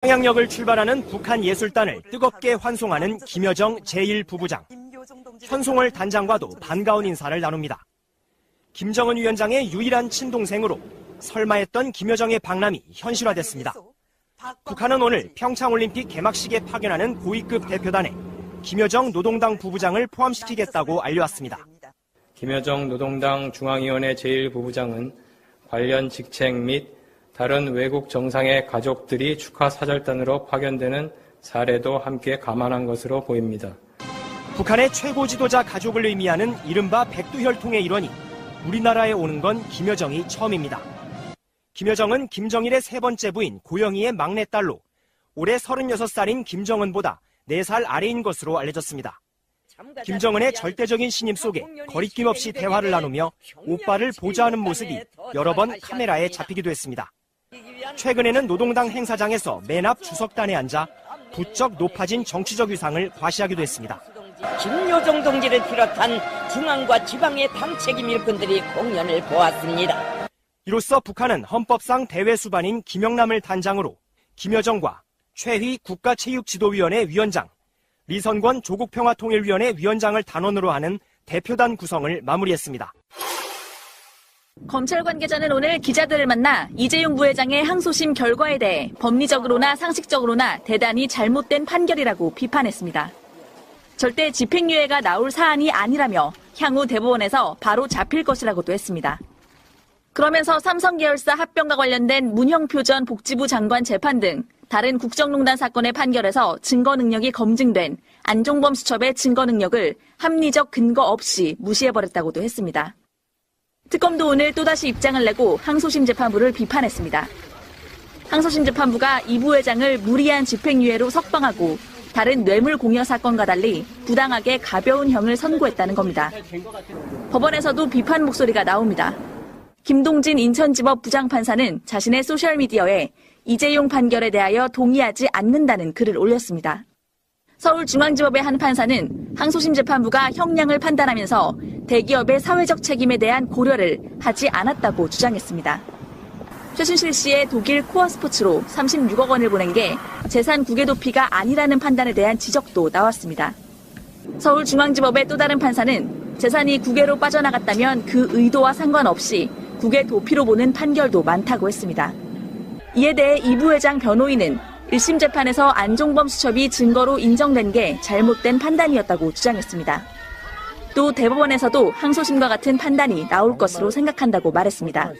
평양역을 출발하는 북한 예술단을 뜨겁게 환송하는 김여정 제1부부장. 현송월 단장과도 반가운 인사를 나눕니다. 김정은 위원장의 유일한 친동생으로 설마했던 김여정의 방남이 현실화됐습니다. 북한은 오늘 평창올림픽 개막식에 파견하는 고위급 대표단에 김여정 노동당 부부장을 포함시키겠다고 알려왔습니다. 김여정 노동당 중앙위원회 제1부부장은 관련 직책 및 다른 외국 정상의 가족들이 축하 사절단으로 파견되는 사례도 함께 감안한 것으로 보입니다. 북한의 최고 지도자 가족을 의미하는 이른바 백두혈통의 일원이 우리나라에 오는 건 김여정이 처음입니다. 김여정은 김정일의 세 번째 부인 고영희의 막내딸로 올해 36살인 김정은보다 4살 아래인 것으로 알려졌습니다. 김정은의 절대적인 신임 속에 거리낌 없이 대화를 나누며 오빠를 보좌하는 모습이 여러 번 카메라에 잡히기도 했습니다. 최근에는 노동당 행사장에서 맨 앞 주석단에 앉아 부쩍 높아진 정치적 위상을 과시하기도 했습니다. 김여정 동지를 비롯한 중앙과 지방의 당 책임 일꾼들이 공연을 보았습니다. 이로써 북한은 헌법상 대외 수반인 김영남을 단장으로 김여정과 최휘 국가체육지도위원회 위원장, 리선권 조국평화통일위원회 위원장을 단원으로 하는 대표단 구성을 마무리했습니다. 검찰 관계자는 오늘 기자들을 만나 이재용 부회장의 항소심 결과에 대해 법리적으로나 상식적으로나 대단히 잘못된 판결이라고 비판했습니다. 절대 집행유예가 나올 사안이 아니라며 향후 대법원에서 바로 잡힐 것이라고도 했습니다. 그러면서 삼성 계열사 합병과 관련된 문형표 전 복지부 장관 재판 등 다른 국정농단 사건의 판결에서 증거 능력이 검증된 안종범 수첩의 증거 능력을 합리적 근거 없이 무시해버렸다고도 했습니다. 특검도 오늘 또다시 입장을 내고 항소심 재판부를 비판했습니다. 항소심 재판부가 이 부회장을 무리한 집행유예로 석방하고 다른 뇌물 공여 사건과 달리 부당하게 가벼운 형을 선고했다는 겁니다. 법원에서도 비판 목소리가 나옵니다. 김동진 인천지법 부장판사는 자신의 소셜미디어에 이재용 판결에 대하여 동의하지 않는다는 글을 올렸습니다. 서울중앙지법의 한 판사는 항소심 재판부가 형량을 판단하면서 대기업의 사회적 책임에 대한 고려를 하지 않았다고 주장했습니다. 최순실 씨의 독일 코어스포츠로 36억 원을 보낸 게 재산 국외 도피가 아니라는 판단에 대한 지적도 나왔습니다. 서울중앙지법의 또 다른 판사는 재산이 국외로 빠져나갔다면 그 의도와 상관없이 국외 도피로 보는 판결도 많다고 했습니다. 이에 대해 이 부회장 변호인은 1심 재판에서 안종범 수첩이 증거로 인정된 게 잘못된 판단이었다고 주장했습니다. 또 대법원에서도 항소심과 같은 판단이 나올 것으로 생각한다고 말했습니다.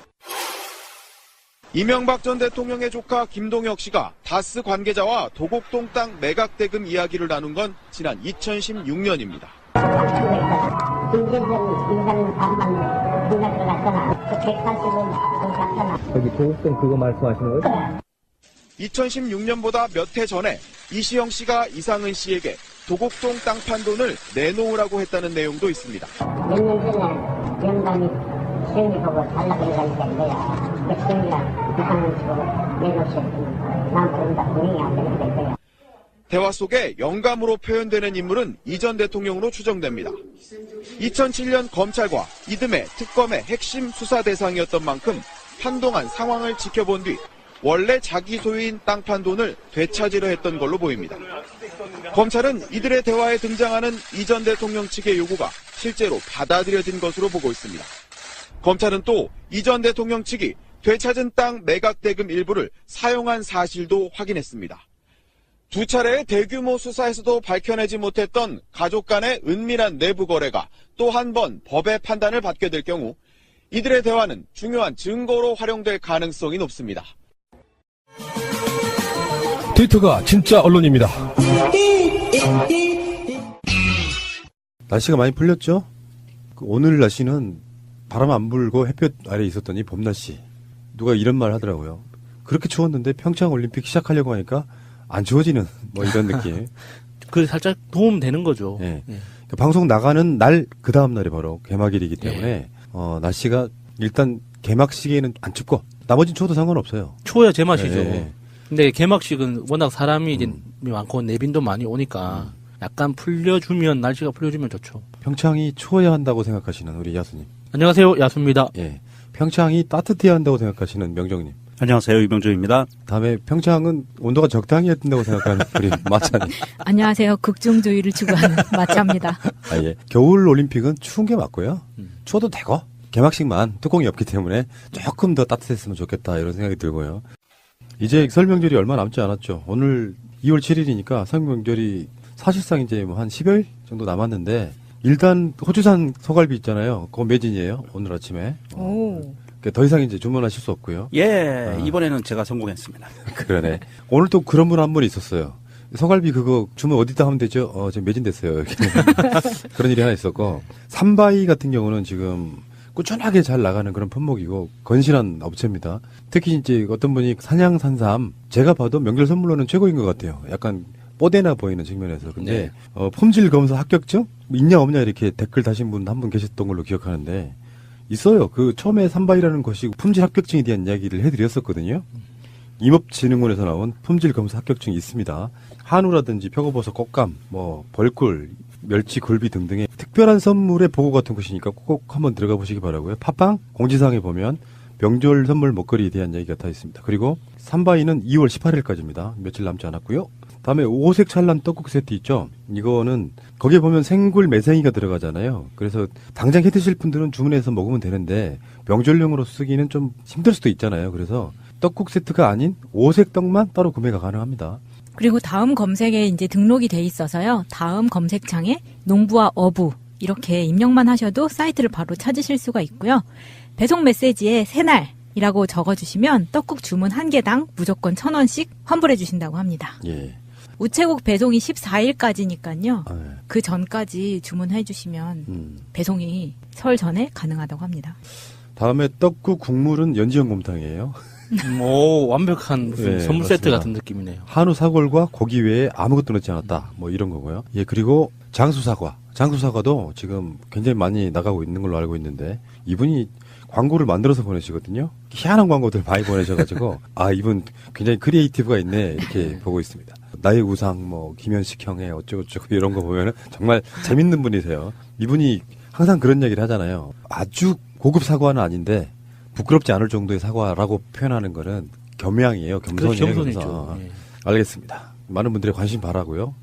이명박 전 대통령의 조카 김동혁 씨가 다스 관계자와 도곡동 땅 매각 대금 이야기를 나눈 건 지난 2016년입니다. 여기 도곡동 그거 말씀하시는 거예요? 2016년보다 몇 해 전에 이시영 씨가 이상은 씨에게 도곡동 땅 판 돈을 내놓으라고 했다는 내용도 있습니다. 몇 년 전에 영감이 시영이 보고 달라고 해가니까 이거야. 그 시영이가 이상은 씨보고 내놓으셨으면 난 그런다 분위기 안 되는 거야. 대화 속에 영감으로 표현되는 인물은 이 전 대통령으로 추정됩니다. 2007년 검찰과 이듬해 특검의 핵심 수사 대상이었던 만큼 한동안 상황을 지켜본 뒤 원래 자기 소유인 땅 판 돈을 되찾으려 했던 걸로 보입니다. 검찰은 이들의 대화에 등장하는 이 전 대통령 측의 요구가 실제로 받아들여진 것으로 보고 있습니다. 검찰은 또 이 전 대통령 측이 되찾은 땅 매각 대금 일부를 사용한 사실도 확인했습니다. 두 차례의 대규모 수사에서도 밝혀내지 못했던 가족 간의 은밀한 내부 거래가 또 한 번 법의 판단을 받게 될 경우 이들의 대화는 중요한 증거로 활용될 가능성이 높습니다. 트위터가 진짜 언론입니다. 날씨가 많이 풀렸죠? 오늘 날씨는 바람 안 불고 햇볕 아래 있었더니 봄날씨. 누가 이런 말 하더라고요. 그렇게 추웠는데 평창올림픽 시작하려고 하니까 안 추워지는 뭐 이런 느낌. 그 살짝 도움되는 거죠. 네. 네. 방송 나가는 날 그 다음 날이 바로 개막일이기 때문에 날씨가 일단 개막식에는 안 춥고 나머지는 추워도 상관없어요. 추워야 제맛이죠. 네. 근데 개막식은 워낙 사람이 이제 많고 내빈도 많이 오니까 약간 풀려주면 날씨가 풀려주면 좋죠. 평창이 추워야 한다고 생각하시는 우리 야수님. 안녕하세요, 야수입니다. 예. 평창이 따뜻해야 한다고 생각하시는 명정님. 안녕하세요. 유병조입니다. 다음에 평창은 온도가 적당히 해야 된다고 생각하는 우리 마차님. 안녕하세요. 극중주의를 추구하는 마차입니다. 아, 예. 겨울 올림픽은 추운 게 맞고요. 추워도 되고 개막식만 뚜껑이 없기 때문에 조금 더 따뜻했으면 좋겠다 이런 생각이 들고요. 이제 설 명절이 얼마 남지 않았죠. 오늘 2월 7일이니까 설 명절이 사실상 이제 뭐 한 10여일 정도 남았는데 일단 호주산 소갈비 있잖아요. 그거 매진이에요. 오늘 아침에. 오. 더 이상 이제 주문하실 수 없고요. 예, 이번에는 제가 성공했습니다. 그러네. 오늘 또 그런 분 한 분 있었어요. 소갈비 그거 주문 어디다 하면 되죠? 지금 매진됐어요. 이렇게. 그런 일이 하나 있었고. 삼바이 같은 경우는 지금 꾸준하게 잘 나가는 그런 품목이고 건실한 업체입니다. 특히 이제 어떤 분이 산양산삼 제가 봐도 명절 선물로는 최고인 것 같아요. 약간 뽀대나 보이는 측면에서. 근데 품질 검사 합격증 있냐 없냐 이렇게 댓글 다신 분 한 분 계셨던 걸로 기억하는데 있어요. 그 처음에 삼바이라는 것이 품질 합격증에 대한 이야기를 해드렸었거든요. 임업진흥원에서 나온 품질 검사 합격증이 있습니다. 한우라든지 표고버섯, 꽃감, 뭐 벌꿀, 멸치, 굴비 등등의 특별한 선물의 보고 같은 곳이니까 꼭 한번 들어가 보시기 바라고요. 팟빵 공지사항에 보면 명절 선물 먹거리에 대한 이야기가 다 있습니다. 그리고 삼바이는 2월 18일까지입니다. 며칠 남지 않았고요. 다음에 오색 찰란 떡국 세트 있죠. 이거는 거기에 보면 생굴 매생이가 들어가잖아요. 그래서 당장 해 드실 분들은 주문해서 먹으면 되는데 명절용으로 쓰기는 좀 힘들 수도 있잖아요. 그래서 떡국 세트가 아닌 오색 떡만 따로 구매가 가능합니다. 그리고 다음 검색에 이제 등록이 돼 있어서요. 다음 검색창에 농부와 어부 이렇게 입력만 하셔도 사이트를 바로 찾으실 수가 있고요. 배송 메시지에 새날이라고 적어주시면 떡국 주문 1개당 무조건 1,000원씩 환불해 주신다고 합니다. 예. 우체국 배송이 14일까지니까요. 그 전까지 주문해 주시면 배송이 설 전에 가능하다고 합니다. 다음에 떡국 국물은 연지연 곰탕이에요. 오, 완벽한 무슨 네, 선물 맞습니다. 세트 같은 느낌이네요. 한우 사골과 고기 외에 아무것도 넣지 않았다. 뭐 이런 거고요. 예, 그리고 장수사과. 장수사과도 지금 굉장히 많이 나가고 있는 걸로 알고 있는데 이분이 광고를 만들어서 보내시거든요. 희한한 광고들 많이 보내셔가지고 아, 이분 굉장히 크리에이티브가 있네 이렇게 보고 있습니다. 나의 우상 뭐 김현식 형의 어쩌고저쩌고 이런 거 보면은 정말 재밌는 분이세요. 이분이 항상 그런 얘기를 하잖아요. 아주 고급 사과는 아닌데 부끄럽지 않을 정도의 사과라고 표현하는 거는 겸양이에요. 겸손이에요. 겸손이죠. 예. 알겠습니다. 많은 분들의 관심 바라고요.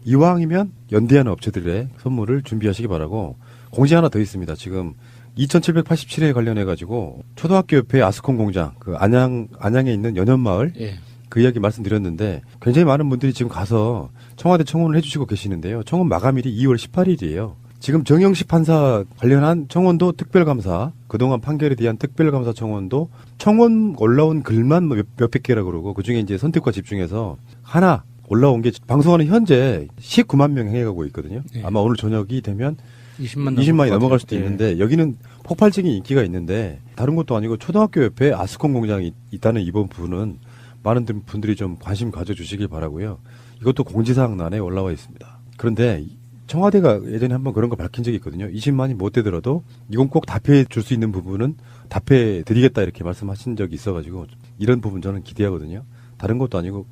이왕이면 연대하는 업체들의 선물을 준비하시기 바라고 공지 하나 더 있습니다. 지금 2787회 관련해가지고 초등학교 옆에 아스콘 공장 그 안양에 있는 연현마을 예. 그 이야기 말씀드렸는데 굉장히 많은 분들이 지금 가서 청와대 청원을 해주시고 계시는데요. 청원 마감일이 2월 18일이에요. 지금 정영식 판사 관련한 청원도 특별감사, 그동안 판결에 대한 특별감사 청원도 청원 올라온 글만 몇백 개라 그러고 그중에 이제 선택과 집중해서 하나 올라온 게 방송하는 현재 19만 명 행해가고 있거든요. 네. 아마 오늘 저녁이 되면 20만이 넘어갈 수도 있는데 여기는 폭발적인 인기가 있는데 다른 것도 아니고 초등학교 옆에 아스콘 공장이 있다는 이번 부분은 많은 분들이 좀 관심 가져주시길 바라고요. 이것도 공지사항란에 올라와 있습니다. 그런데 청와대가 예전에 한번 그런 거 밝힌 적이 있거든요. 20만이 못 되더라도 이건 꼭 답해 줄 수 있는 부분은 답해 드리겠다 이렇게 말씀하신 적이 있어가지고 이런 부분 저는 기대하거든요. 다른 것도 아니고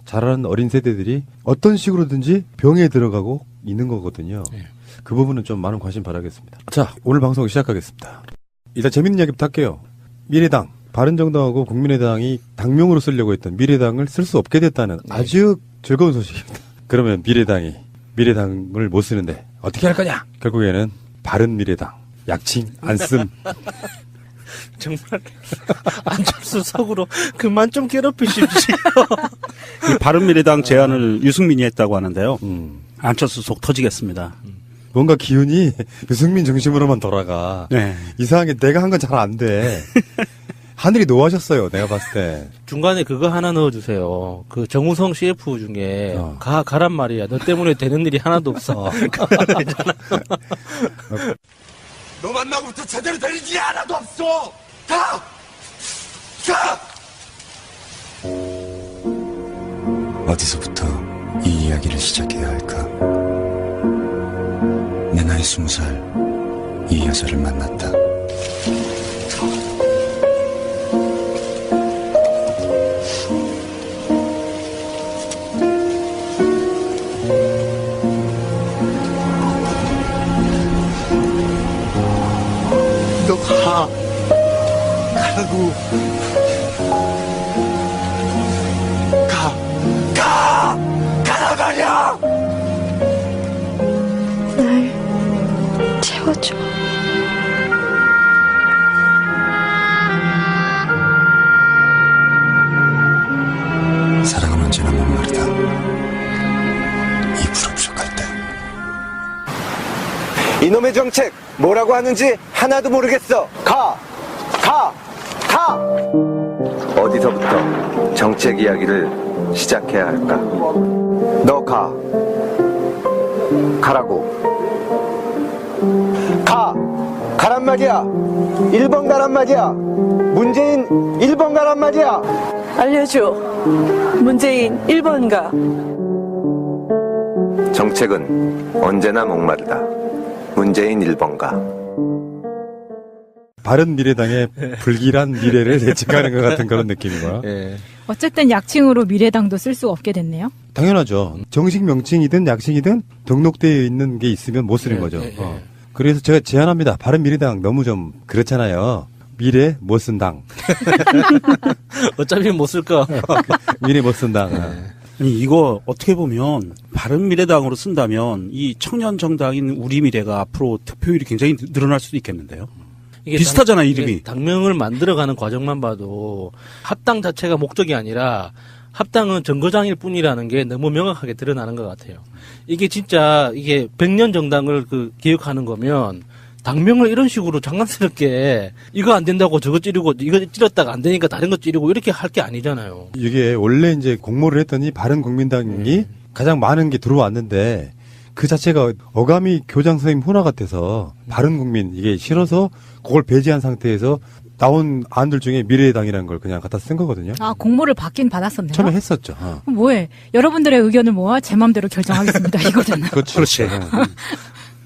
자라는 어린 세대들이 어떤 식으로든지 병에 들어가고 있는 거거든요. 네. 그 부분은 좀 많은 관심 바라겠습니다. 자, 오늘 방송 시작하겠습니다. 일단 재밌는 이야기부터 할게요. 미래당, 바른정당하고 국민의당이 당명으로 쓰려고 했던 미래당을 쓸 수 없게 됐다는 아주 즐거운 소식입니다. 그러면 미래당을 못 쓰는데 어떻게 할 거냐? 결국에는 바른미래당, 약칭 안씀. 정말 안철수 속으로 그만 좀 괴롭히십시오. 바른미래당 제안을 유승민이 했다고 하는데요. 안철수 속 터지겠습니다. 뭔가 기운이 유승민 중심으로만 돌아가. 네. 이상하게 내가 한 건 잘 안 돼. 하늘이 노하셨어요. 내가 봤을 때. 중간에 그거 하나 넣어주세요. 그 정우성 CF 중에 가란 말이야. 너 때문에 되는 일이 하나도 없어. 너 만나고부터 제대로 될 일이 하나도 없어. 가. 어디서부터 이 이야기를 시작해야 할까? 내 나이 20살 이 여자를 만났다. 너 가라고. 꺼져. 사랑은 언제나 목마르다. 이 부럽죽할 때. 이놈의 정책 뭐라고 하는지 하나도 모르겠어. 가! 어디서부터 정책 이야기를 시작해야 할까? 너 가라고. 가란 말이야. 1번 가란 말이야. 문재인 1번 가란 말이야. 알려줘. 문재인 1번 가. 정책은 언제나 목마르다. 문재인 1번 가. 바른미래당의 불길한 미래를 예측하는 것 같은 그런 느낌이고요. 어쨌든 약칭으로 미래당도 쓸 수 없게 됐네요. 당연하죠. 정식 명칭이든 약칭이든 등록되어 있는 게 있으면 못 쓰는 거죠. 그래서 제가 제안합니다. 바른미래당 너무 좀 그렇잖아요. 미래 못 쓴 당. 어차피 못 쓸 거. 미래 못 쓴 당. 아니, 이거 어떻게 보면 바른미래당으로 쓴다면 이 청년 정당인 우리미래가 앞으로 득표율이 굉장히 늘어날 수도 있겠는데요. 이게 비슷하잖아, 이름이. 당명을 만들어가는 과정만 봐도 합당 자체가 목적이 아니라 합당은 정거장일 뿐이라는 게 너무 명확하게 드러나는 것 같아요. 이게 진짜 이게 100년 정당을 기획하는 거면 당명을 이런 식으로 장난스럽게 이거 안 된다고 저거 찌르고 이거 찌렀다가 안 되니까 다른 거 찌르고 이렇게 할 게 아니잖아요. 이게 원래 이제 공모를 했더니 바른국민당이 가장 많은 게 들어왔는데 그 자체가 어감이 교장 선생님 훈화 같아서 바른국민 이게 싫어서 그걸 배제한 상태에서 나온 안들 중에 미래당이라는 걸 그냥 갖다 쓴 거거든요. 아, 공모를 받긴 받았었네요. 처음에 했었죠. 그럼 뭐해? 여러분들의 의견을 모아 제 마음대로 결정하겠습니다. 이거잖아. 그렇지.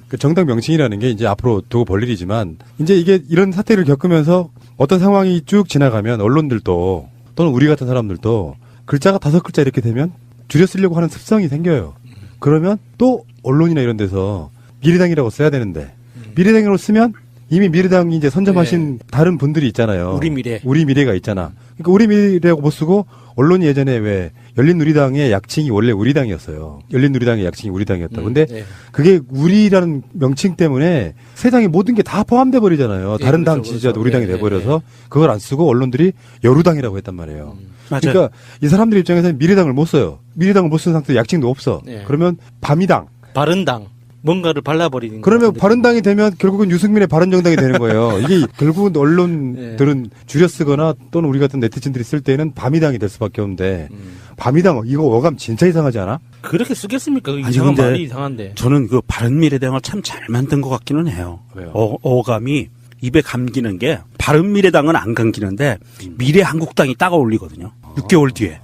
그 정당 명칭이라는 게 이제 앞으로 두고 볼 일이지만 이제 이게 이런 사태를 겪으면서 어떤 상황이 쭉 지나가면 언론들도 또는 우리 같은 사람들도 글자가 5글자 이렇게 되면 줄여 쓰려고 하는 습성이 생겨요. 그러면 또 언론이나 이런 데서 미래당이라고 써야 되는데 미래당으로 쓰면 이미 미래당이 이제 선점하신 다른 분들이 있잖아요. 우리 미래가 있잖아. 그러니까 우리 미래라고 못 쓰고 언론이 예전에 왜 열린우리당의 약칭이 원래 우리당이었어요. 열린우리당의 약칭이 우리당이었다. 근데 그게 우리라는 명칭 때문에 세상의 모든 게 다 포함돼 버리잖아요. 다른 당 지지자도 우리당이 돼버려서 그걸 안 쓰고 언론들이 여루당이라고 했단 말이에요. 그러니까 이 사람들 입장에서는 미래당을 못 써요. 미래당을 못 쓰는 상태에 약칭도 없어. 그러면 바미당. 바른당. 뭔가를 발라버리는 그러면 바른당이 되면 결국은 유승민의 바른정당이 되는 거예요. 이게 결국은 언론들은 줄여 쓰거나 또는 우리 같은 네티즌들이 쓸 때는 바미당이 될 수밖에 없는데 바미당 이거 어감 진짜 이상하지 않아? 그렇게 쓰겠습니까? 아니, 이상한 근데 말이 이상한데. 저는 그 바른미래당을 참 잘 만든 것 같기는 해요. 왜요? 어감이 입에 감기는 게 바른미래당은 안 감기는데 미래한국당이 딱 어울리거든요. 6개월 뒤에.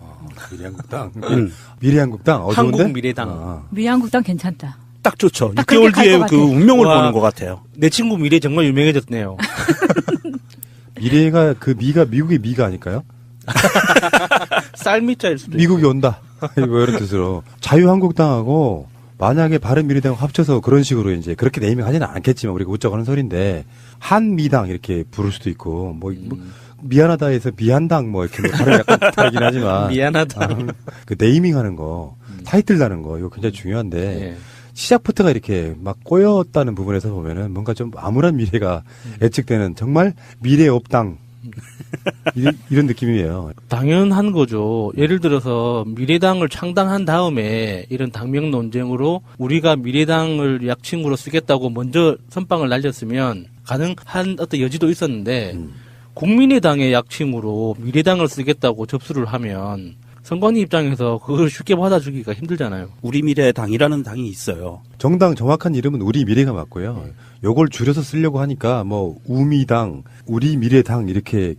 미래한국당. 미래한국당. 한국미래당. 미래한국당 괜찮다. 딱 좋죠. 6개월 뒤에 그 운명을 보는 것 같아요. 내 친구 미래 정말 유명해졌네요. 미래가 그 미가 미국의 미가 아닐까요? 쌀미자일 수도 미국이 온다. 뭐 이런 뜻으로. 자유한국당하고 만약에 바른미래당 합쳐서 그런 식으로 이제 그렇게 네이밍 하지는 않겠지만 우리가 웃자고 하는 소리인데 한미당 이렇게 부를 수도 있고 뭐 미안하다 해서 미한당 뭐 이렇게 뭐 발음 약간 다르긴 하지만 미안하다. 그 네이밍 하는 거 타이틀 다는 거 이거 굉장히 중요한데 시작부터가 이렇게 막 꼬였다는 부분에서 보면은 뭔가 좀 암울한 미래가 예측되는 정말 미래 없당 이런 느낌이에요. 당연한 거죠. 예를 들어서 미래당을 창당한 다음에 이런 당명 논쟁으로 우리가 미래당을 약칭으로 쓰겠다고 먼저 선빵을 날렸으면 가능한 어떤 여지도 있었는데 국민의당의 약칭으로 미래당을 쓰겠다고 접수를 하면 선관위 입장에서 그걸 쉽게 받아주기가 힘들잖아요. 우리미래당이라는 당이 있어요. 정당 정확한 이름은 우리미래가 맞고요. 요걸 줄여서 쓰려고 하니까 뭐 우미당, 우리미래당 이렇게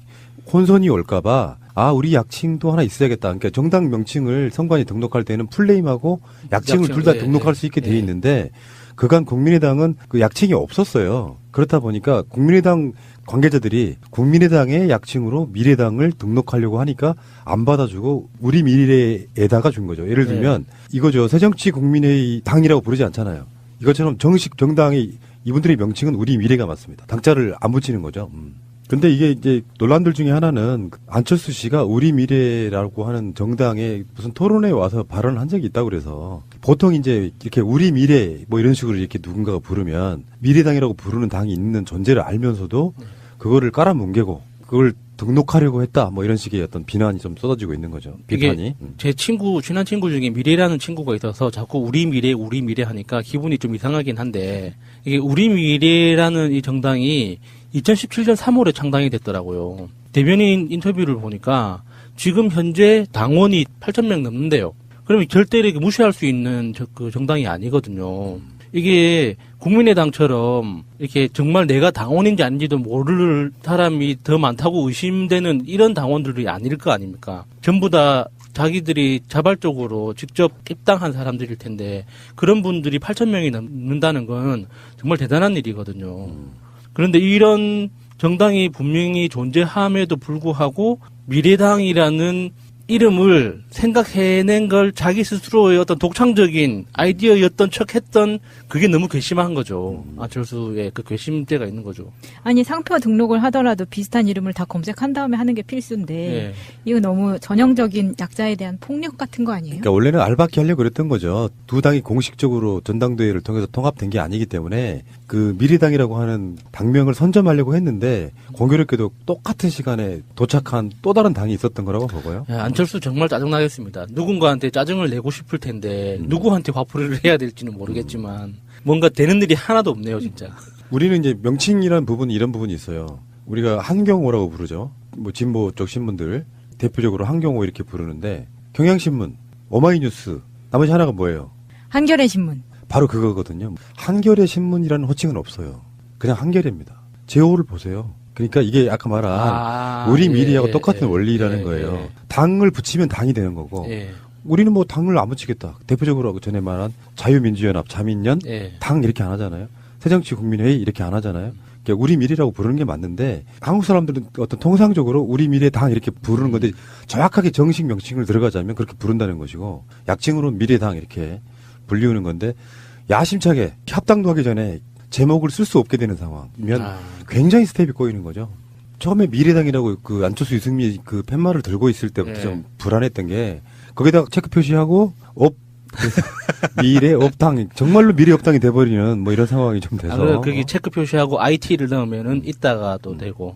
혼선이 올까봐 우리 약칭도 하나 있어야겠다. 그러니까 정당 명칭을 선관위 등록할 때는 풀네임하고 약칭을 둘 다 등록할 수 있게 돼 있는데 그간 국민의당은 그 약칭이 없었어요. 그렇다 보니까 국민의당 관계자들이 국민의당의 약칭으로 미래당을 등록하려고 하니까 안 받아주고 우리 미래에다가 준 거죠. 예를 들면 이거죠. 새정치국민의당이라고 부르지 않잖아요. 이것처럼 정식 정당의 이분들의 명칭은 우리 미래가 맞습니다. 당자를 안 붙이는 거죠. 근데 이게 이제 논란들 중에 하나는 안철수 씨가 우리 미래라고 하는 정당에 무슨 토론회에 와서 발언을 한 적이 있다고 그래서 보통 이제 이렇게 우리 미래 뭐 이런 식으로 이렇게 누군가가 부르면 미래당이라고 부르는 당이 있는 존재를 알면서도 그거를 깔아뭉개고 그걸 등록하려고 했다 뭐 이런 식의 어떤 비난이 좀 쏟아지고 있는 거죠. 비판이. 제 친한 친구 중에 미래라는 친구가 있어서 자꾸 우리 미래 하니까 기분이 좀 이상하긴 한데 이게 우리 미래라는 이 정당이 2017년 3월에 창당이 됐더라고요. 대변인 인터뷰를 보니까 지금 현재 당원이 8,000명 넘는데요. 그러면 절대 이렇게 무시할 수 있는 그 정당이 아니거든요. 이게 국민의당처럼 이렇게 정말 내가 당원인지 아닌지도 모를 사람이 더 많다고 의심되는 이런 당원들이 아닐 거 아닙니까? 전부 다 자기들이 자발적으로 직접 입당한 사람들일 텐데 그런 분들이 8,000명이 넘는다는 건 정말 대단한 일이거든요. 그런데 이런 정당이 분명히 존재함에도 불구하고 미래당이라는 이름을 생각해낸 걸 자기 스스로의 어떤 독창적인 아이디어였던 척 했던 그게 너무 괘씸한 거죠. 안철수의 그 괘씸죄가 있는 거죠. 아니 상표 등록을 하더라도 비슷한 이름을 다 검색한 다음에 하는 게 필수인데 네. 이거 너무 전형적인 약자에 대한 폭력 같은 거 아니에요? 그러니까 원래는 알박기 하려고 그랬던 거죠. 두 당이 공식적으로 전당대회를 통해서 통합된 게 아니기 때문에 그 미래당이라고 하는 당명을 선점하려고 했는데 공교롭게도 똑같은 시간에 도착한 또 다른 당이 있었던 거라고 보고요. 야, 안철수 정말 짜증나겠습니다. 누군가한테 짜증을 내고 싶을 텐데 누구한테 화풀이를 해야 될지는 모르겠지만 뭔가 되는 일이 하나도 없네요, 진짜. 우리는 이제 명칭이라는 부분 이런 부분이 있어요. 우리가 한경호라고 부르죠. 뭐 진보 쪽 신문들 대표적으로 한경호 이렇게 부르는데 경향신문, 오마이뉴스 나머지 하나가 뭐예요? 한겨레 신문. 바로 그거거든요. 한겨레 신문이라는 호칭은 없어요. 그냥 한겨레입니다. 제호를 보세요. 그러니까 이게 아까 말한 우리 미래하고 똑같은 원리라는 거예요. 당을 붙이면 당이 되는 거고 우리는 뭐 당을 안 붙이겠다. 대표적으로 전에 말한 자유민주연합, 자민련, 당 이렇게 안 하잖아요. 새정치국민회의 이렇게 안 하잖아요. 그러니까 우리 미래라고 부르는 게 맞는데 한국 사람들은 어떤 통상적으로 우리 미래 당 이렇게 부르는 건데 정확하게 정식 명칭을 들어가자면 그렇게 부른다는 것이고 약칭으로 미래당 이렇게 불리우는 건데 야심차게 협당도 하기 전에 제목을 쓸 수 없게 되는 상황이면 굉장히 스텝이 꼬이는 거죠. 처음에 미래당이라고 그 안철수 유승민 그 팻말을 들고 있을 때부터 좀 불안했던 게 거기다가 체크 표시하고 미래 업당 정말로 미래 업당이 돼버리는 뭐 이런 상황이 좀 돼서 거기 체크 표시하고 IT를 넣으면은 이따가 또 되고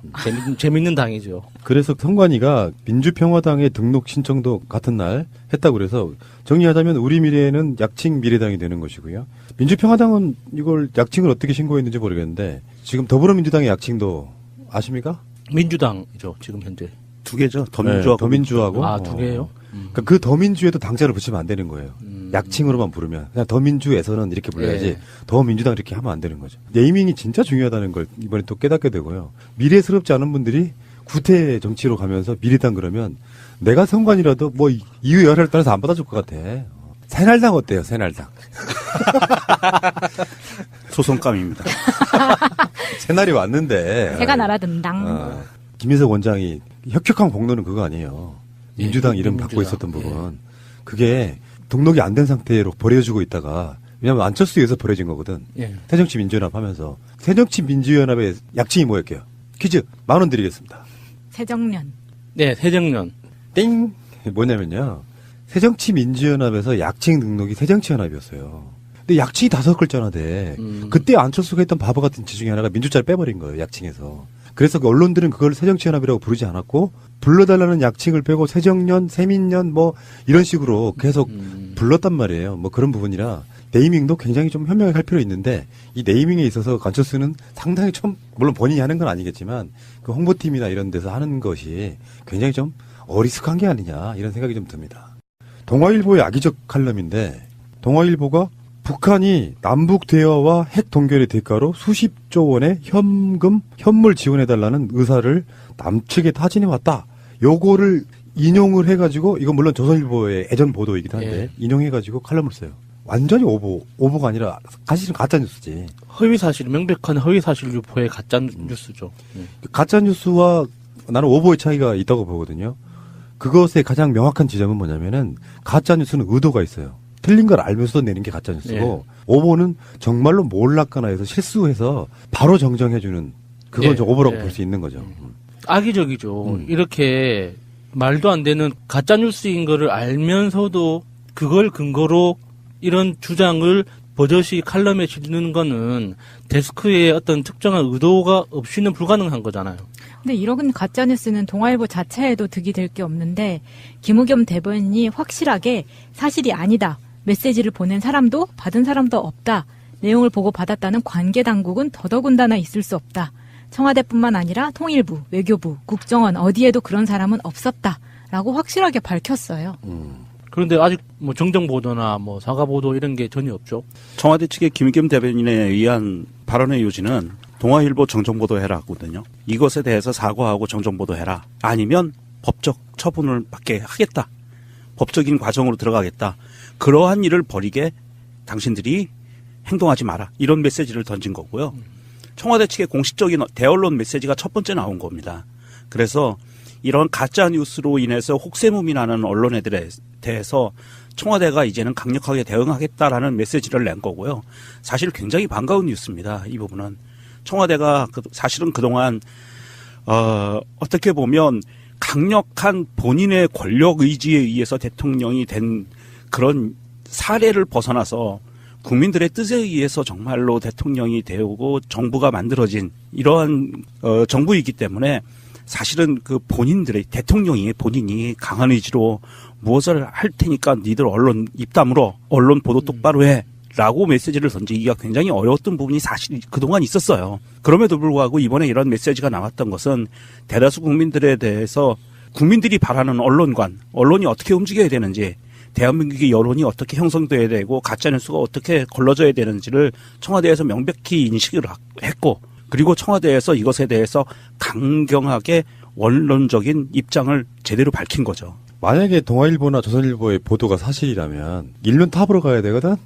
재밌는 당이죠. 그래서 선관위가 민주평화당의 등록 신청도 같은 날 했다고 그래서 정리하자면 우리 미래는 약칭 미래당이 되는 것이고요. 민주평화당은 이걸 약칭을 어떻게 신고했는지 모르겠는데 지금 더불어민주당의 약칭도 아십니까? 민주당이죠 지금 현재. 두 개죠. 더민주하고. 더민주하고. 두 개요? 그러니까 그 더민주에도 당자를 붙이면 안 되는 거예요. 약칭으로만 부르면 그냥 더민주에서는 이렇게 불러야지 더민주당 이렇게 하면 안 되는 거죠. 네이밍이 진짜 중요하다는 걸 이번에 또 깨닫게 되고요. 미래스럽지 않은 분들이 구태 정치로 가면서 미래당 그러면 내가 선관이라도 뭐 이유 여하를 따라서 안 받아줄 것 같아. 새날당 어때요? 새날당. 소송감입니다. 새날이 왔는데. 새가 날아든당. 김인석 원장이 혁혁한 공로는 그거 아니에요. 민주당 이름 갖고 있었던 부분. 그게 등록이 안 된 상태로 버려주고 있다가 왜냐하면 안철수에 의해서 버려진 거거든. 새정치민주연합 하면서. 새정치민주연합의 약칭이 뭐였게요? 퀴즈 10,000원 드리겠습니다. 새정년. 네, 새정년. 땡! 뭐냐면요. 새정치민주연합에서 약칭 등록이 새정치연합이었어요. 근데 약칭이 5글자나 돼. 그때 안철수가 했던 바보 같은 짓 중에 하나가 민주자를 빼버린 거예요. 약칭에서. 그래서 그 언론들은 그걸 새정치연합이라고 부르지 않았고 불러달라는 약칭을 빼고 새정년, 새민년 뭐 이런 식으로 계속 불렀단 말이에요. 뭐 그런 부분이라 네이밍도 굉장히 좀 현명하게 할 필요 있는데 이 네이밍에 있어서 안철수는 상당히 좀 물론 본인이 하는 건 아니겠지만 그 홍보팀이나 이런 데서 하는 것이 굉장히 좀 어리숙한 게 아니냐 이런 생각이 좀 듭니다. 동아일보의 악의적 칼럼인데 동아일보가 북한이 남북 대화와 핵 동결의 대가로 수십조 원의 현물 지원해달라는 의사를 남측에 타진해왔다. 요거를 인용을 해가지고 이건 물론 조선일보의 예전 보도이기도 한데 인용해가지고 칼럼을 써요. 완전히 오보가 아니라 사실은 가짜 뉴스지. 허위사실, 명백한 허위사실 유포의 가짜 뉴스죠. 가짜 뉴스와 나는 오보의 차이가 있다고 보거든요. 그것의 가장 명확한 지점은 뭐냐면은 가짜 뉴스는 의도가 있어요. 틀린 걸 알면서도 내는 게 가짜 뉴스고 오보는 정말로 몰랐거나 해서 실수해서 바로 정정해주는 그건 예, 좀 오버라고 예. 볼 수 있는 거죠. 악의적이죠. 이렇게 말도 안 되는 가짜 뉴스인 거를 알면서도 그걸 근거로 이런 주장을 버젓이 칼럼에 실는 거는 데스크의 어떤 특정한 의도가 없이는 불가능한 거잖아요. 근데 이런 가짜뉴스는 동아일보 자체에도 득이 될 게 없는데 김우겸 대변인이 확실하게 사실이 아니다. 메시지를 보낸 사람도 받은 사람도 없다. 내용을 보고 받았다는 관계당국은 더더군다나 있을 수 없다. 청와대뿐만 아니라 통일부, 외교부, 국정원 어디에도 그런 사람은 없었다. 라고 확실하게 밝혔어요. 그런데 아직 뭐 정정 보도나 뭐 사과 보도 이런 게 전혀 없죠. 청와대 측의 김의겸 대변인에 의한 발언의 요지는 동아일보 정정보도해라거든요. 이것에 대해서 사과하고 정정보도해라. 아니면 법적 처분을 받게 하겠다. 법적인 과정으로 들어가겠다. 그러한 일을 벌이게 당신들이 행동하지 마라. 이런 메시지를 던진 거고요. 청와대 측의 공식적인 대언론 메시지가 첫 번째 나온 겁니다. 그래서 이런 가짜 뉴스로 인해서 혹세무미 나는 언론애들에 대해서 청와대가 이제는 강력하게 대응하겠다라는 메시지를 낸 거고요. 사실 굉장히 반가운 뉴스입니다. 이 부분은. 청와대가 사실은 그동안 어떻게 보면 강력한 본인의 권력 의지에 의해서 대통령이 된 그런 사례를 벗어나서 국민들의 뜻에 의해서 정말로 대통령이 되고 정부가 만들어진 이러한 정부이기 때문에 사실은 그 본인들의 본인이 강한 의지로 무엇을 할 테니까 니들 언론 입 다물어 언론 보도 똑바로 해 라고 메시지를 던지기가 굉장히 어려웠던 부분이 사실 그동안 있었어요. 그럼에도 불구하고 이번에 이런 메시지가 나왔던 것은 대다수 국민들에 대해서 국민들이 바라는 언론관, 언론이 어떻게 움직여야 되는지, 대한민국의 여론이 어떻게 형성돼야 되고 가짜뉴스가 어떻게 걸러져야 되는지를 청와대에서 명백히 인식을 했고, 그리고 청와대에서 이것에 대해서 강경하게 원론적인 입장을 제대로 밝힌 거죠. 만약에 동아일보나 조선일보의 보도가 사실이라면 일면 탑으로 가야 되거든.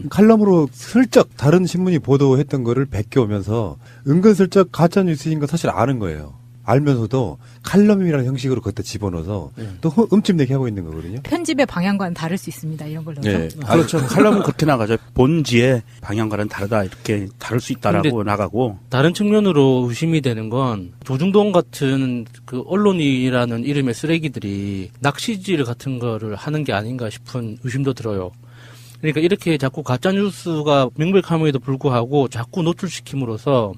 칼럼으로 슬쩍 다른 신문이 보도했던 거를 베껴오면서 은근슬쩍 가짜뉴스인 거 사실 아는 거예요. 알면서도 칼럼이라는 형식으로 그때 집어넣어서 또 음침내게 하고 있는 거거든요. 편집의 방향과는 다를 수 있습니다. 이런 걸로. 네. 그렇죠. 칼럼은 그렇게 나가죠. 본지의 방향과는 다르다. 이렇게 다를 수 있다라고 나가고. 다른 측면으로 의심이 되는 건 조중동 같은 그 언론이라는 이름의 쓰레기들이 낚시질 같은 거를 하는 게 아닌가 싶은 의심도 들어요. 그러니까 이렇게 자꾸 가짜뉴스가 명백함에도 불구하고 자꾸 노출시킴으로써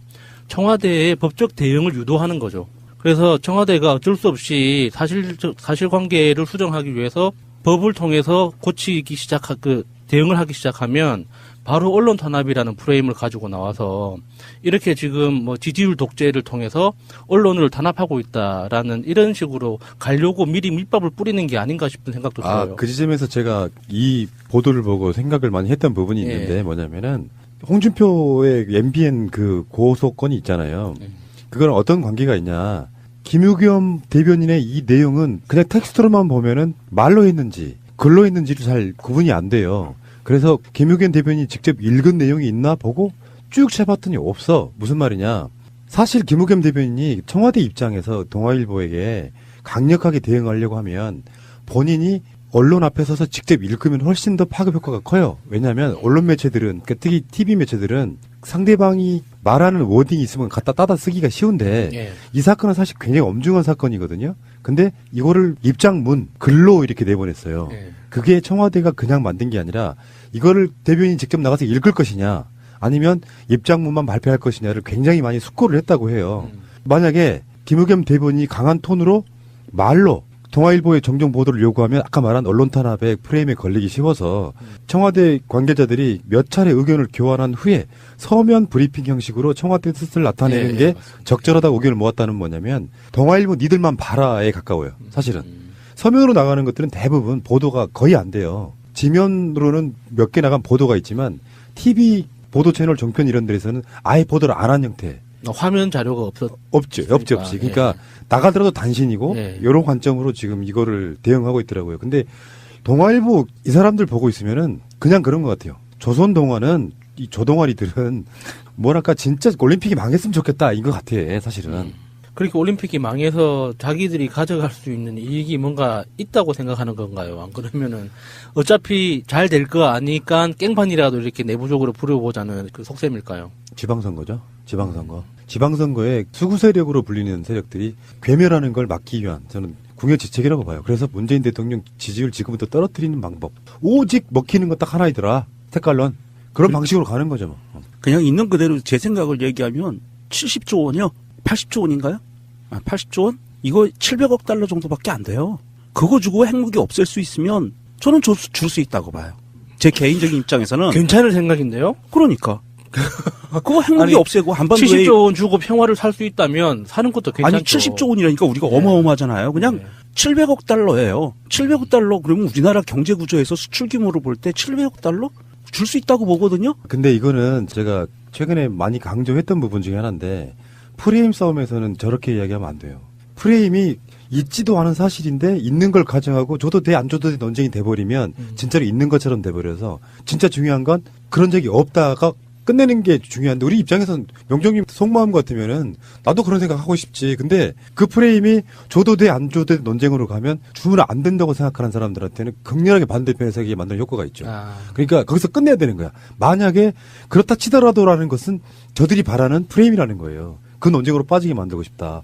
청와대의 법적 대응을 유도하는 거죠. 그래서 청와대가 어쩔 수 없이 사실관계를 수정하기 위해서 법을 통해서 대응을 하기 시작하면 바로 언론 탄압이라는 프레임을 가지고 나와서 이렇게 지금 뭐 지지율 독재를 통해서 언론을 탄압하고 있다라는 이런 식으로 가려고 미리 밑밥을 뿌리는 게 아닌가 싶은 생각도 들어요. 그 지점에서 제가 이 보도를 보고 생각을 많이 했던 부분이 있는데 뭐냐면은 홍준표의 MBN 그 고소건이 있잖아요. 그건 어떤 관계가 있냐. 김우겸 대변인의 이 내용은 그냥 텍스트로만 보면은 말로 했는지 글로 했는지도 잘 구분이 안 돼요. 그래서 김우겸 대변인이 직접 읽은 내용이 있나 보고 쭉 쳐봤더니 없어. 무슨 말이냐. 사실 김우겸 대변인이 청와대 입장에서 동아일보에게 강력하게 대응하려고 하면 본인이 언론 앞에 서서 직접 읽으면 훨씬 더 파급 효과가 커요. 왜냐하면 언론 매체들은, 그러니까 특히 TV 매체들은 상대방이 말하는 워딩이 있으면 갖다 따다 쓰기가 쉬운데 이 사건은 사실 굉장히 엄중한 사건이거든요. 근데 이거를 입장문, 글로 이렇게 내보냈어요. 그게 청와대가 그냥 만든 게 아니라 이거를 대변인이 직접 나가서 읽을 것이냐 아니면 입장문만 발표할 것이냐를 굉장히 많이 숙고를 했다고 해요. 만약에 김우겸 대변인이 강한 톤으로 말로 동아일보의 정정 보도를 요구하면 아까 말한 언론 탄압의 프레임에 걸리기 쉬워서 청와대 관계자들이 몇 차례 의견을 교환한 후에 서면 브리핑 형식으로 청와대 뜻을 나타내는 게 적절하다고 의견을 모았다는 뭐냐면 동아일보 니들만 봐라에 가까워요. 사실은. 서면으로 나가는 것들은 대부분 보도가 거의 안 돼요. 지면으로는 몇 개 나간 보도가 있지만 TV 보도 채널 종편 이런 데에서는 아예 보도를 안 한 형태. 화면 자료가 없지. 그러니까 나가더라도 단신이고 이런 관점으로 지금 이거를 대응하고 있더라고요. 근데 동아일보 이 사람들 보고 있으면은 그냥 그런 것 같아요. 조선 동아는 이 조동아리들은 뭐랄까 진짜 올림픽이 망했으면 좋겠다 이거 같아 사실은. 그렇게 올림픽이 망해서 자기들이 가져갈 수 있는 이익이 뭔가 있다고 생각하는 건가요? 안 그러면은 어차피 잘 될 거 아니까 깽판이라도 이렇게 내부적으로 부려보자는 그 속셈일까요? 지방선거죠. 지방선거. 지방선거에 수구 세력으로 불리는 세력들이 괴멸하는 걸 막기 위한 저는 궁여지책이라고 봐요. 그래서 문재인 대통령 지지율 지금부터 떨어뜨리는 방법. 오직 먹히는 거 딱 하나이더라. 색깔론. 그런 방식으로 가는 거죠. 뭐. 그냥 있는 그대로 제 생각을 얘기하면 70조 원이요? 80조 원인가요? 80조 원? 이거 700억 달러 정도밖에 안 돼요. 그거 주고 핵무기 없앨 수 있으면 저는 줄 수 있다고 봐요. 제 개인적인 입장에서는. 괜찮은 생각인데요? 그러니까. 그거 핵무기 아니, 없애고 한반도에 70조 원 주고 평화를 살 수 있다면 사는 것도 괜찮죠. 아니 70조 원이라니까 우리가 어마어마하잖아요. 그냥 700억 달러예요. 700억 달러 그러면 우리나라 경제 구조에서 수출 규모로 볼 때 700억 달러 줄 수 있다고 보거든요. 근데 이거는 제가 최근에 많이 강조했던 부분 중에 하나인데 프레임 싸움에서는 저렇게 이야기하면 안 돼요. 프레임이 있지도 않은 사실인데 있는 걸 가정하고 줘도 돼 안 줘도 돼 논쟁이 돼버리면 진짜로 있는 것처럼 돼버려서 진짜 중요한 건 그런 적이 없다가 끝내는 게 중요한데 우리 입장에서는 명정님 속마음 같으면은 나도 그런 생각 하고 싶지. 근데 그 프레임이 줘도 돼 안 줘도 돼 논쟁으로 가면 주면 안 된다고 생각하는 사람들한테는 극렬하게 반대편에 서게 만드는 효과가 있죠. 그러니까 거기서 끝내야 되는 거야. 만약에 그렇다 치더라도라는 것은 저들이 바라는 프레임이라는 거예요. 그 논쟁으로 빠지게 만들고 싶다.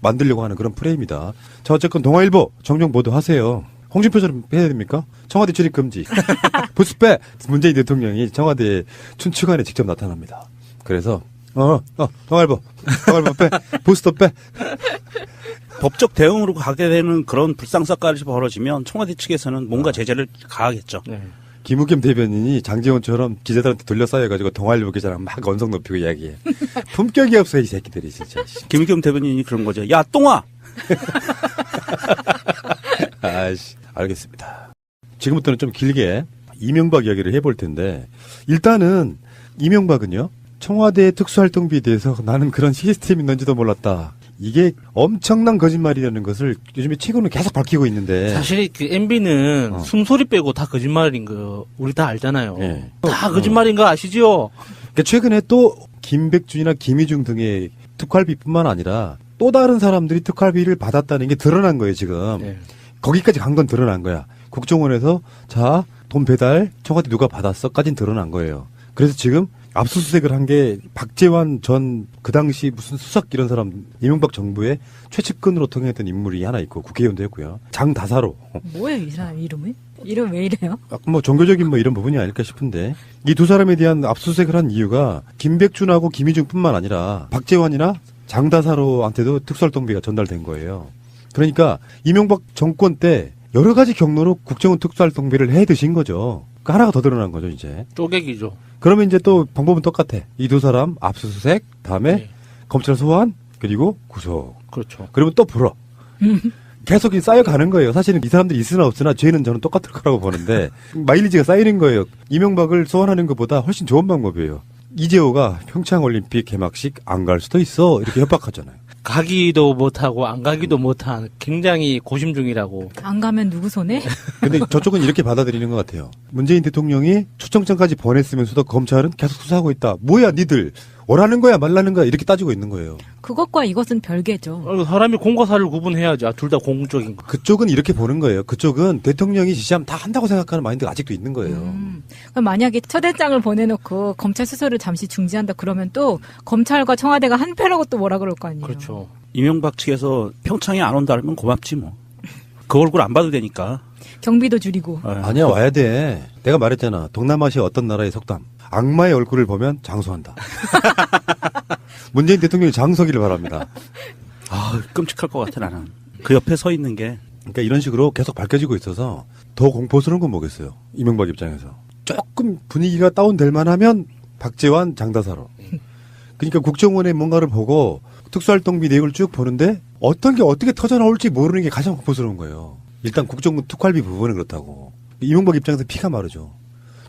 만들려고 하는 그런 프레임이다. 자, 어쨌건 동아일보 정정 보도하세요. 홍준표처럼 해야 됩니까? 청와대 출입 금지. 부스 빼! 문재인 대통령이 청와대 춘추관에 직접 나타납니다. 그래서 동아일보 빼! 부스도 빼! 법적 대응으로 가게 되는 그런 불상사까지 벌어지면 청와대 측에서는 뭔가 제재를 가하겠죠. 김우겸 대변인이 장재원처럼 기자들한테 둘러싸여가지고 동아일보 기자랑 막 언성 높이고 이야기해. 품격이 없어 이 새끼들이 진짜. 김우겸 대변인이 그런 거죠. 야 똥아! 아이씨, 알겠습니다. 지금부터는 좀 길게 이명박 이야기를 해볼 텐데 일단은 이명박은요. 청와대 특수활동비에 대해서 나는 그런 시스템이 있는지도 몰랐다. 이게 엄청난 거짓말이라는 것을 요즘에 최근에 계속 밝히고 있는데 사실 그 MB는 숨소리 빼고 다 거짓말인 거 우리 다 알잖아요. 다 거짓말인 거 아시죠? 그러니까 최근에 또 김백준이나 김희중 등의 특활비뿐만 아니라 또 다른 사람들이 특활비를 받았다는 게 드러난 거예요 지금. 거기까지 간 건 드러난 거야. 국정원에서 자 돈 배달 청와대 누가 받았어까지는 드러난 거예요. 그래서 지금 압수수색을 한 게 박재환 전 그 당시 무슨 수석 이런 사람 이명박 정부의 최측근으로 통행했던 인물이 하나 있고 국회의원도 했고요. 장다사로. 뭐예요 이 사람 이름이? 이름 왜 이래요? 뭐 종교적인 뭐 이런 부분이 아닐까 싶은데 이 두 사람에 대한 압수수색을 한 이유가 김백준하고 김희중뿐만 아니라 박재환이나 장다사로한테도 특수활동비가 전달된 거예요. 그러니까 이명박 정권 때 여러 가지 경로로 국정원 특수활동비를 해 드신 거죠. 그 하나가 더 드러난 거죠 이제. 쪼개기죠. 그러면 이제 또 방법은 똑같아. 이 두 사람 압수수색, 다음에 검찰 소환, 그리고 구속. 그렇죠. 그러면 또 불어. 계속 쌓여가는 거예요. 사실은 이 사람들이 있으나 없으나 죄는 저는 똑같을 거라고 보는데 마일리지가 쌓이는 거예요. 이명박을 소환하는 것보다 훨씬 좋은 방법이에요. 이재호가 평창올림픽 개막식 안 갈 수도 있어 이렇게 협박하잖아요. 가기도 못하고 안 가기도 못한 굉장히 고심 중이라고. 안 가면 누구 손에? 근데 저쪽은 이렇게 받아들이는 것 같아요. 문재인 대통령이 초청장까지 보냈으면서도 검찰은 계속 수사하고 있다. 뭐야 니들 오라는 거야 말라는 거야 이렇게 따지고 있는 거예요. 그것과 이것은 별개죠. 사람이 공과 사를 구분해야지. 둘 다 공적인 거. 그쪽은 이렇게 보는 거예요. 그쪽은 대통령이 지시하면 다 한다고 생각하는 마인드가 아직도 있는 거예요. 그럼 만약에 초대장을 보내놓고 검찰 수사를 잠시 중지한다 그러면 또 검찰과 청와대가 한패라고 또 뭐라 그럴 거 아니에요. 그렇죠. 이명박 측에서 평창에 안 온다 그러면 고맙지 뭐. 그 얼굴 안 봐도 되니까. 경비도 줄이고. 아니야 와야 돼. 내가 말했잖아. 동남아시아 어떤 나라의 속담. 악마의 얼굴을 보면 장수한다. 문재인 대통령이 장서기를 바랍니다. 아 끔찍할 것 같아 나는. 그 옆에 서 있는 게. 그러니까 이런 식으로 계속 밝혀지고 있어서 더 공포스러운 건 뭐겠어요. 이명박 입장에서. 조금 분위기가 다운될 만하면 박재환 장다사로. 그러니까 국정원의 뭔가를 보고 특수활동비 내용을 쭉 보는데 어떤 게 어떻게 터져나올지 모르는 게 가장 공포스러운 거예요. 일단 국정원 특활비 부분은 그렇다고. 이명박 입장에서 피가 마르죠.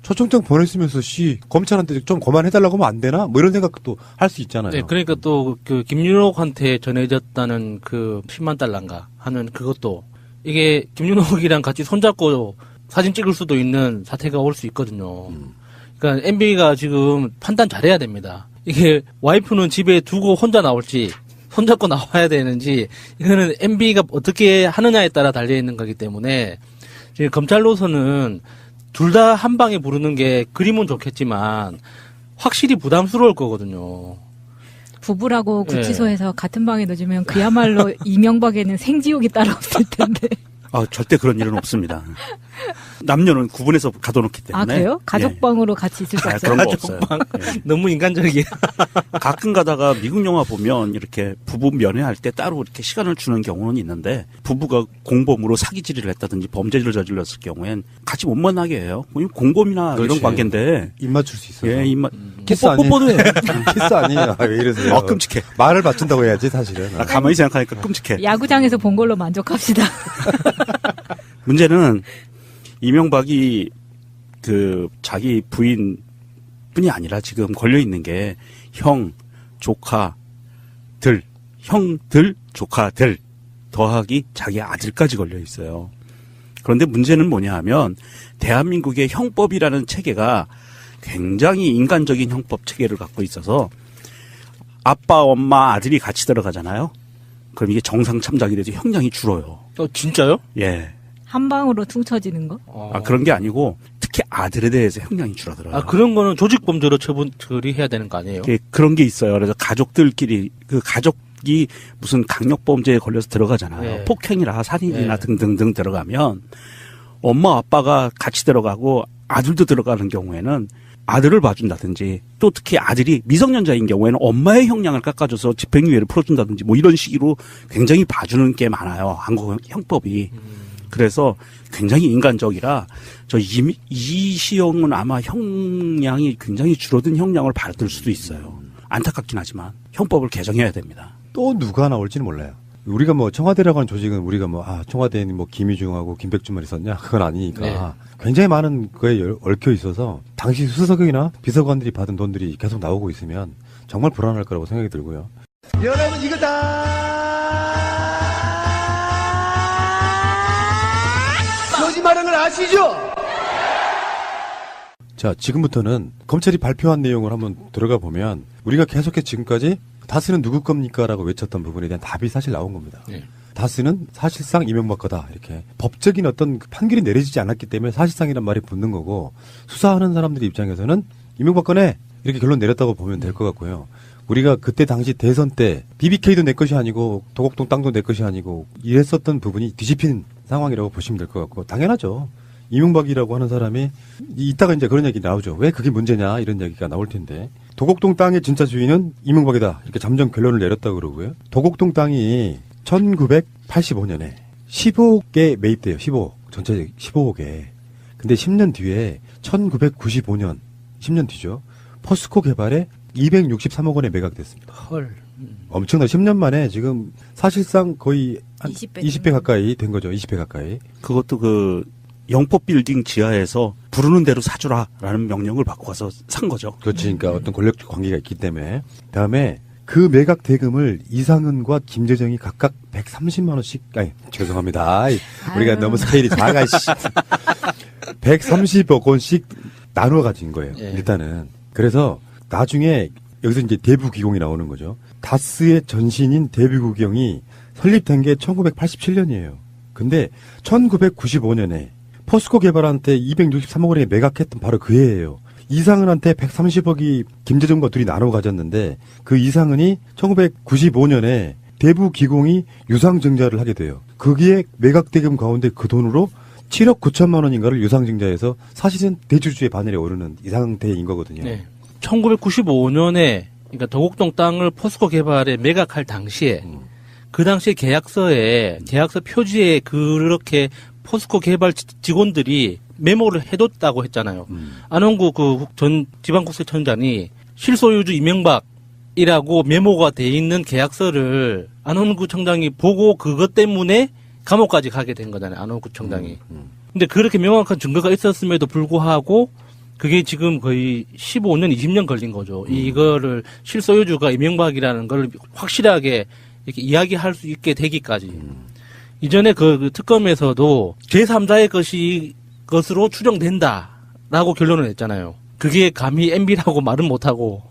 초청장 보냈으면서 검찰한테 좀 그만해달라고 하면 안 되나? 뭐 이런 생각도 할 수 있잖아요. 네, 그러니까 또 그 김윤옥한테 전해졌다는 그 10만 달러인가 하는 그것도 이게 김윤옥이랑 같이 손잡고 사진 찍을 수도 있는 사태가 올 수 있거든요. 그러니까 MB가 지금 판단 잘해야 됩니다. 이게 와이프는 집에 두고 혼자 나올지 손잡고 나와야 되는지 이거는 MB가 어떻게 하느냐에 따라 달려 있는 거기 때문에 지금 검찰로서는 둘 다 한 방에 부르는 게 그림은 좋겠지만 확실히 부담스러울 거거든요. 부부라고 구치소에서 같은 방에 넣어주면 그야말로 이명박에는 생지옥이 따로 없을 텐데. 절대 그런 일은 없습니다. 남녀는 구분해서 가둬놓기 때문에. 그래요? 가족방으로 같이 있을 수 없어요? 그런 거 없어요. 너무 인간적이야. 가끔 가다가 미국 영화 보면 이렇게 부부 면회할 때 따로 이렇게 시간을 주는 경우는 있는데 부부가 공범으로 사기질을 했다든지 범죄를 저질렀을 경우엔 같이 못 만나게 해요. 공범이나 그렇지. 이런 관계인데. 입 맞출 수 있어요. 예, 키스 아니에요. 뽀뽀도 해. 키스 아니에요. 왜 이러세요? 끔찍해. 말을 맞춘다고 해야지 사실은. 가만히 생각하니까 끔찍해. 야구장에서 본 걸로 만족합시다. 문제는 이명박이 자기 부인뿐이 아니라 지금 걸려 있는 게 형들, 조카들 더하기 자기 아들까지 걸려 있어요. 그런데 문제는 뭐냐 하면 대한민국의 형법이라는 체계가 굉장히 인간적인 형법 체계를 갖고 있어서 아빠, 엄마, 아들이 같이 들어가잖아요. 그럼 이게 정상 참작이 돼서 형량이 줄어요. 진짜요? 예. 한 방으로 퉁쳐지는 거? 그런 게 아니고 특히 아들에 대해서 형량이 줄어들어요. 그런 거는 조직범죄로 처리해야 되는 거 아니에요? 그런 게 있어요. 그래서 가족들끼리 가족이 무슨 강력범죄에 걸려서 들어가잖아요. 네. 폭행이나 살인이나 등등등 들어가면 엄마 아빠가 같이 들어가고 아들도 들어가는 경우에는 아들을 봐준다든지 또 특히 아들이 미성년자인 경우에는 엄마의 형량을 깎아줘서 집행유예를 풀어준다든지 뭐 이런 식으로 굉장히 봐주는 게 많아요. 한국 형법이. 그래서 굉장히 인간적이라 이시영은 아마 형량이 굉장히 줄어든 형량을 받을 수도 있어요. 안타깝긴 하지만 형법을 개정해야 됩니다. 또 누가 나올지는 몰라요. 우리가 청와대라고 하는 조직은 우리가 청와대에는 김희중하고 김백준만 있었냐? 그건 아니니까. 네. 굉장히 많은 거에 얽혀 있어서 당시 수석이나 비서관들이 받은 돈들이 계속 나오고 있으면 정말 불안할 거라고 생각이 들고요. 여러분 이거 거짓말하는 걸 아시죠? 자, 지금부터는 검찰이 발표한 내용을 한번 들어가 보면 우리가 계속해서 지금까지 다스는 누구 겁니까? 라고 외쳤던 부분에 대한 답이 사실 나온 겁니다. 네. 다스는 사실상 이명박 거다. 이렇게 법적인 어떤 판결이 내려지지 않았기 때문에 사실상이란 말이 붙는 거고 수사하는 사람들의 입장에서는 이명박 거네. 이렇게 결론 내렸다고 보면 될 것 같고요. 우리가 그때 당시 대선 때 BBK도 내 것이 아니고 도곡동 땅도 내 것이 아니고 이랬었던 부분이 뒤집힌 상황이라고 보시면 될 것 같고 당연하죠. 이명박이라고 하는 사람이 이따가 이제 그런 얘기 나오죠. 왜 그게 문제냐 이런 얘기가 나올 텐데 도곡동 땅의 진짜 주인은 이명박이다 이렇게 잠정 결론을 내렸다고 그러고요. 도곡동 땅이 1985년에 15억에 매입돼요. 15억 전체 15억에. 근데 10년 뒤에 1995년 10년 뒤죠. 포스코 개발에 263억 원에 매각됐습니다. 헐. 엄청나 10년 만에 지금 사실상 거의 한 20배 가까이 된 거죠. 20배 가까이. 그것도 영법 빌딩 지하에서 부르는 대로 사주라라는 명령을 받고 가서 산 거죠. 그렇지. 그러니까 어떤 권력적 관계가 있기 때문에. 다음에 그 매각 대금을 이상은과 김재정이 각각 130만 원씩 죄송합니다. 우리가 너무 스케일이 작아. 130억 원씩 나눠 가진 거예요. 예. 일단은. 그래서 나중에 여기서 이제 대부기공이 나오는 거죠. 다스의 전신인 대부기공이 설립된 게 1987년이에요. 근데 1995년에 포스코 개발한테 263억 원에 매각했던 바로 그 해예요. 이상은한테 130억이 김재정과 둘이 나눠 가졌는데 그 이상은이 1995년에 대부기공이 유상증자를 하게 돼요. 거기에 매각대금 가운데 그 돈으로 7억 9천만 원인가를 유상증자해서 사실은 대주주의 반열에 오르는 이 상태인 거거든요. 네. 1995년에 그러니까 도곡동 땅을 포스코 개발에 매각할 당시에 그 당시에 계약서 표지에 그렇게 포스코 개발 직원들이 메모를 해뒀다고 했잖아요. 안원구 전 지방국세청장이 실소유주 이명박이라고 메모가 돼 있는 계약서를 안원구 청장이 보고 그것 때문에 감옥까지 가게 된 거잖아요. 안원구 청장이. 근데 그렇게 명확한 증거가 있었음에도 불구하고 그게 지금 거의 15년, 20년 걸린 거죠. 이거를 실소유주가 이명박이라는 걸 확실하게 이렇게 이야기할 수 있게 되기까지. 이전에 그 특검에서도 제3자의 것으로 추정된다라고 결론을 냈잖아요. 그게 감히 MB라고 말은 못하고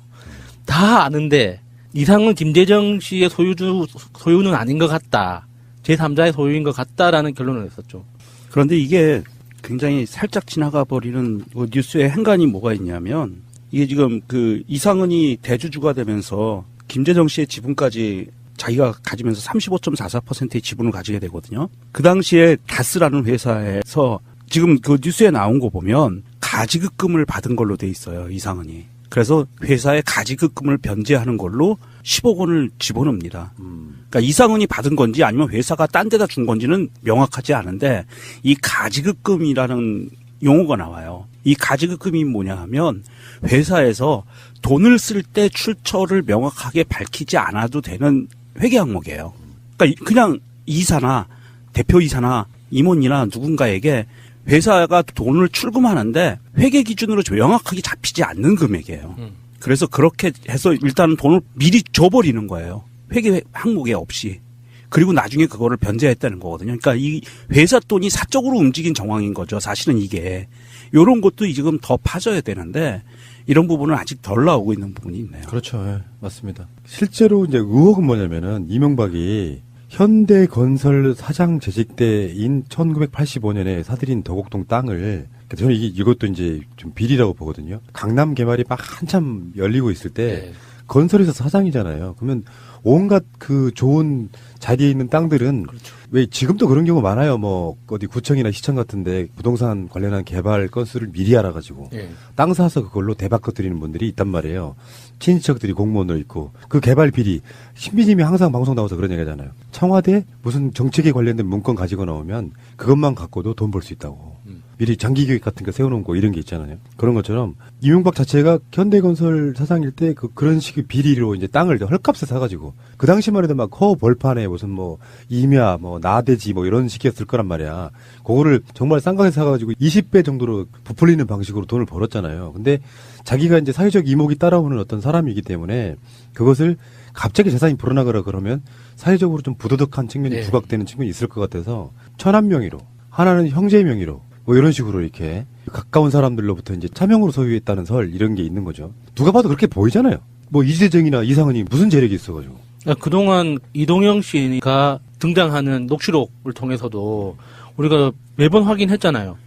다 아는데 이상은 김재정 씨의 소유는 아닌 것 같다. 제3자의 소유인 것 같다라는 결론을 냈었죠. 그런데 이게 굉장히 살짝 지나가 버리는 뉴스의 행간이 뭐가 있냐면 이게 지금 이상은이 대주주가 되면서 김재정 씨의 지분까지 자기가 가지면서 35.44%의 지분을 가지게 되거든요. 그 당시에 다스라는 회사에서 지금 그 뉴스에 나온 거 보면 가지급금을 받은 걸로 돼 있어요. 이상은이. 그래서 회사에 가지급금을 변제하는 걸로 10억 원을 집어넣습니다. 그러니까 이상은이 받은 건지 아니면 회사가 딴 데다 준 건지는 명확하지 않은데 이 가지급금이라는 용어가 나와요. 이 가지급금이 뭐냐 하면 회사에서 돈을 쓸 때 출처를 명확하게 밝히지 않아도 되는 회계 항목이에요. 그러니까 그냥 이사나 대표이사나 임원이나 누군가에게 회사가 돈을 출금하는데 회계 기준으로 명확하게 잡히지 않는 금액이에요. 그래서 그렇게 해서 일단은 돈을 미리 줘버리는 거예요. 회계 항목에 없이. 그리고 나중에 그거를 변제했다는 거거든요. 그러니까 이 회사 돈이 사적으로 움직인 정황인 거죠. 사실은 이게. 이런 것도 지금 더 파져야 되는데 이런 부분은 아직 덜 나오고 있는 부분이 있네요. 그렇죠. 예, 맞습니다. 실제로 이제 의혹은 뭐냐면은 이명박이 현대건설 사장 재직 때인 1985년에 사들인 도곡동 땅을, 저는 이것도 이제 좀 비리라고 보거든요. 강남 개발이 막 한참 열리고 있을 때 건설에서 사장이잖아요. 그러면 온갖 그 좋은 자리에 있는 땅들은 왜 지금도 그런 경우 많아요. 뭐 어디 구청이나 시청 같은데 부동산 관련한 개발 건수를 미리 알아가지고 땅 사서 그걸로 대박 터뜨리는 분들이 있단 말이에요. 친인척들이 공무원으로 있고 그 개발 비리 신비님이 항상 방송 나와서 그런 얘기하잖아요. 청와대 무슨 정책에 관련된 문건 가지고 나오면 그것만 갖고도 돈 벌 수 있다고. 미리 장기 계획 같은 거 세워놓은 거 이런 게 있잖아요. 그런 것처럼 이명박 자체가 현대건설 사장일 때 그런 식의 비리로 이제 땅을 헐값에 사가지고 그 당시만 해도 막 허 벌판에 무슨 뭐 임야 뭐 나대지 뭐 이런 식이었을 거란 말이야. 그거를 정말 싼 가게 사가지고 20배 정도로 부풀리는 방식으로 돈을 벌었잖아요. 근데 자기가 이제 사회적 이목이 따라오는 어떤 사람이기 때문에 그것을 갑자기 재산이 불어나거나 그러면 사회적으로 좀 부도덕한 측면이 부각되는 측면이 있을 것 같아서 천한 명의로 하나는 형제의 명의로 뭐 이런 식으로 이렇게 가까운 사람들로부터 이제 차명으로 소유했다는 설 이런 게 있는 거죠. 누가 봐도 그렇게 보이잖아요. 뭐 이재정이나 이상은이 무슨 재력이 있어가지고. 그동안 이동영 씨가 등장하는 녹취록을 통해서도 우리가 매번 확인했잖아요.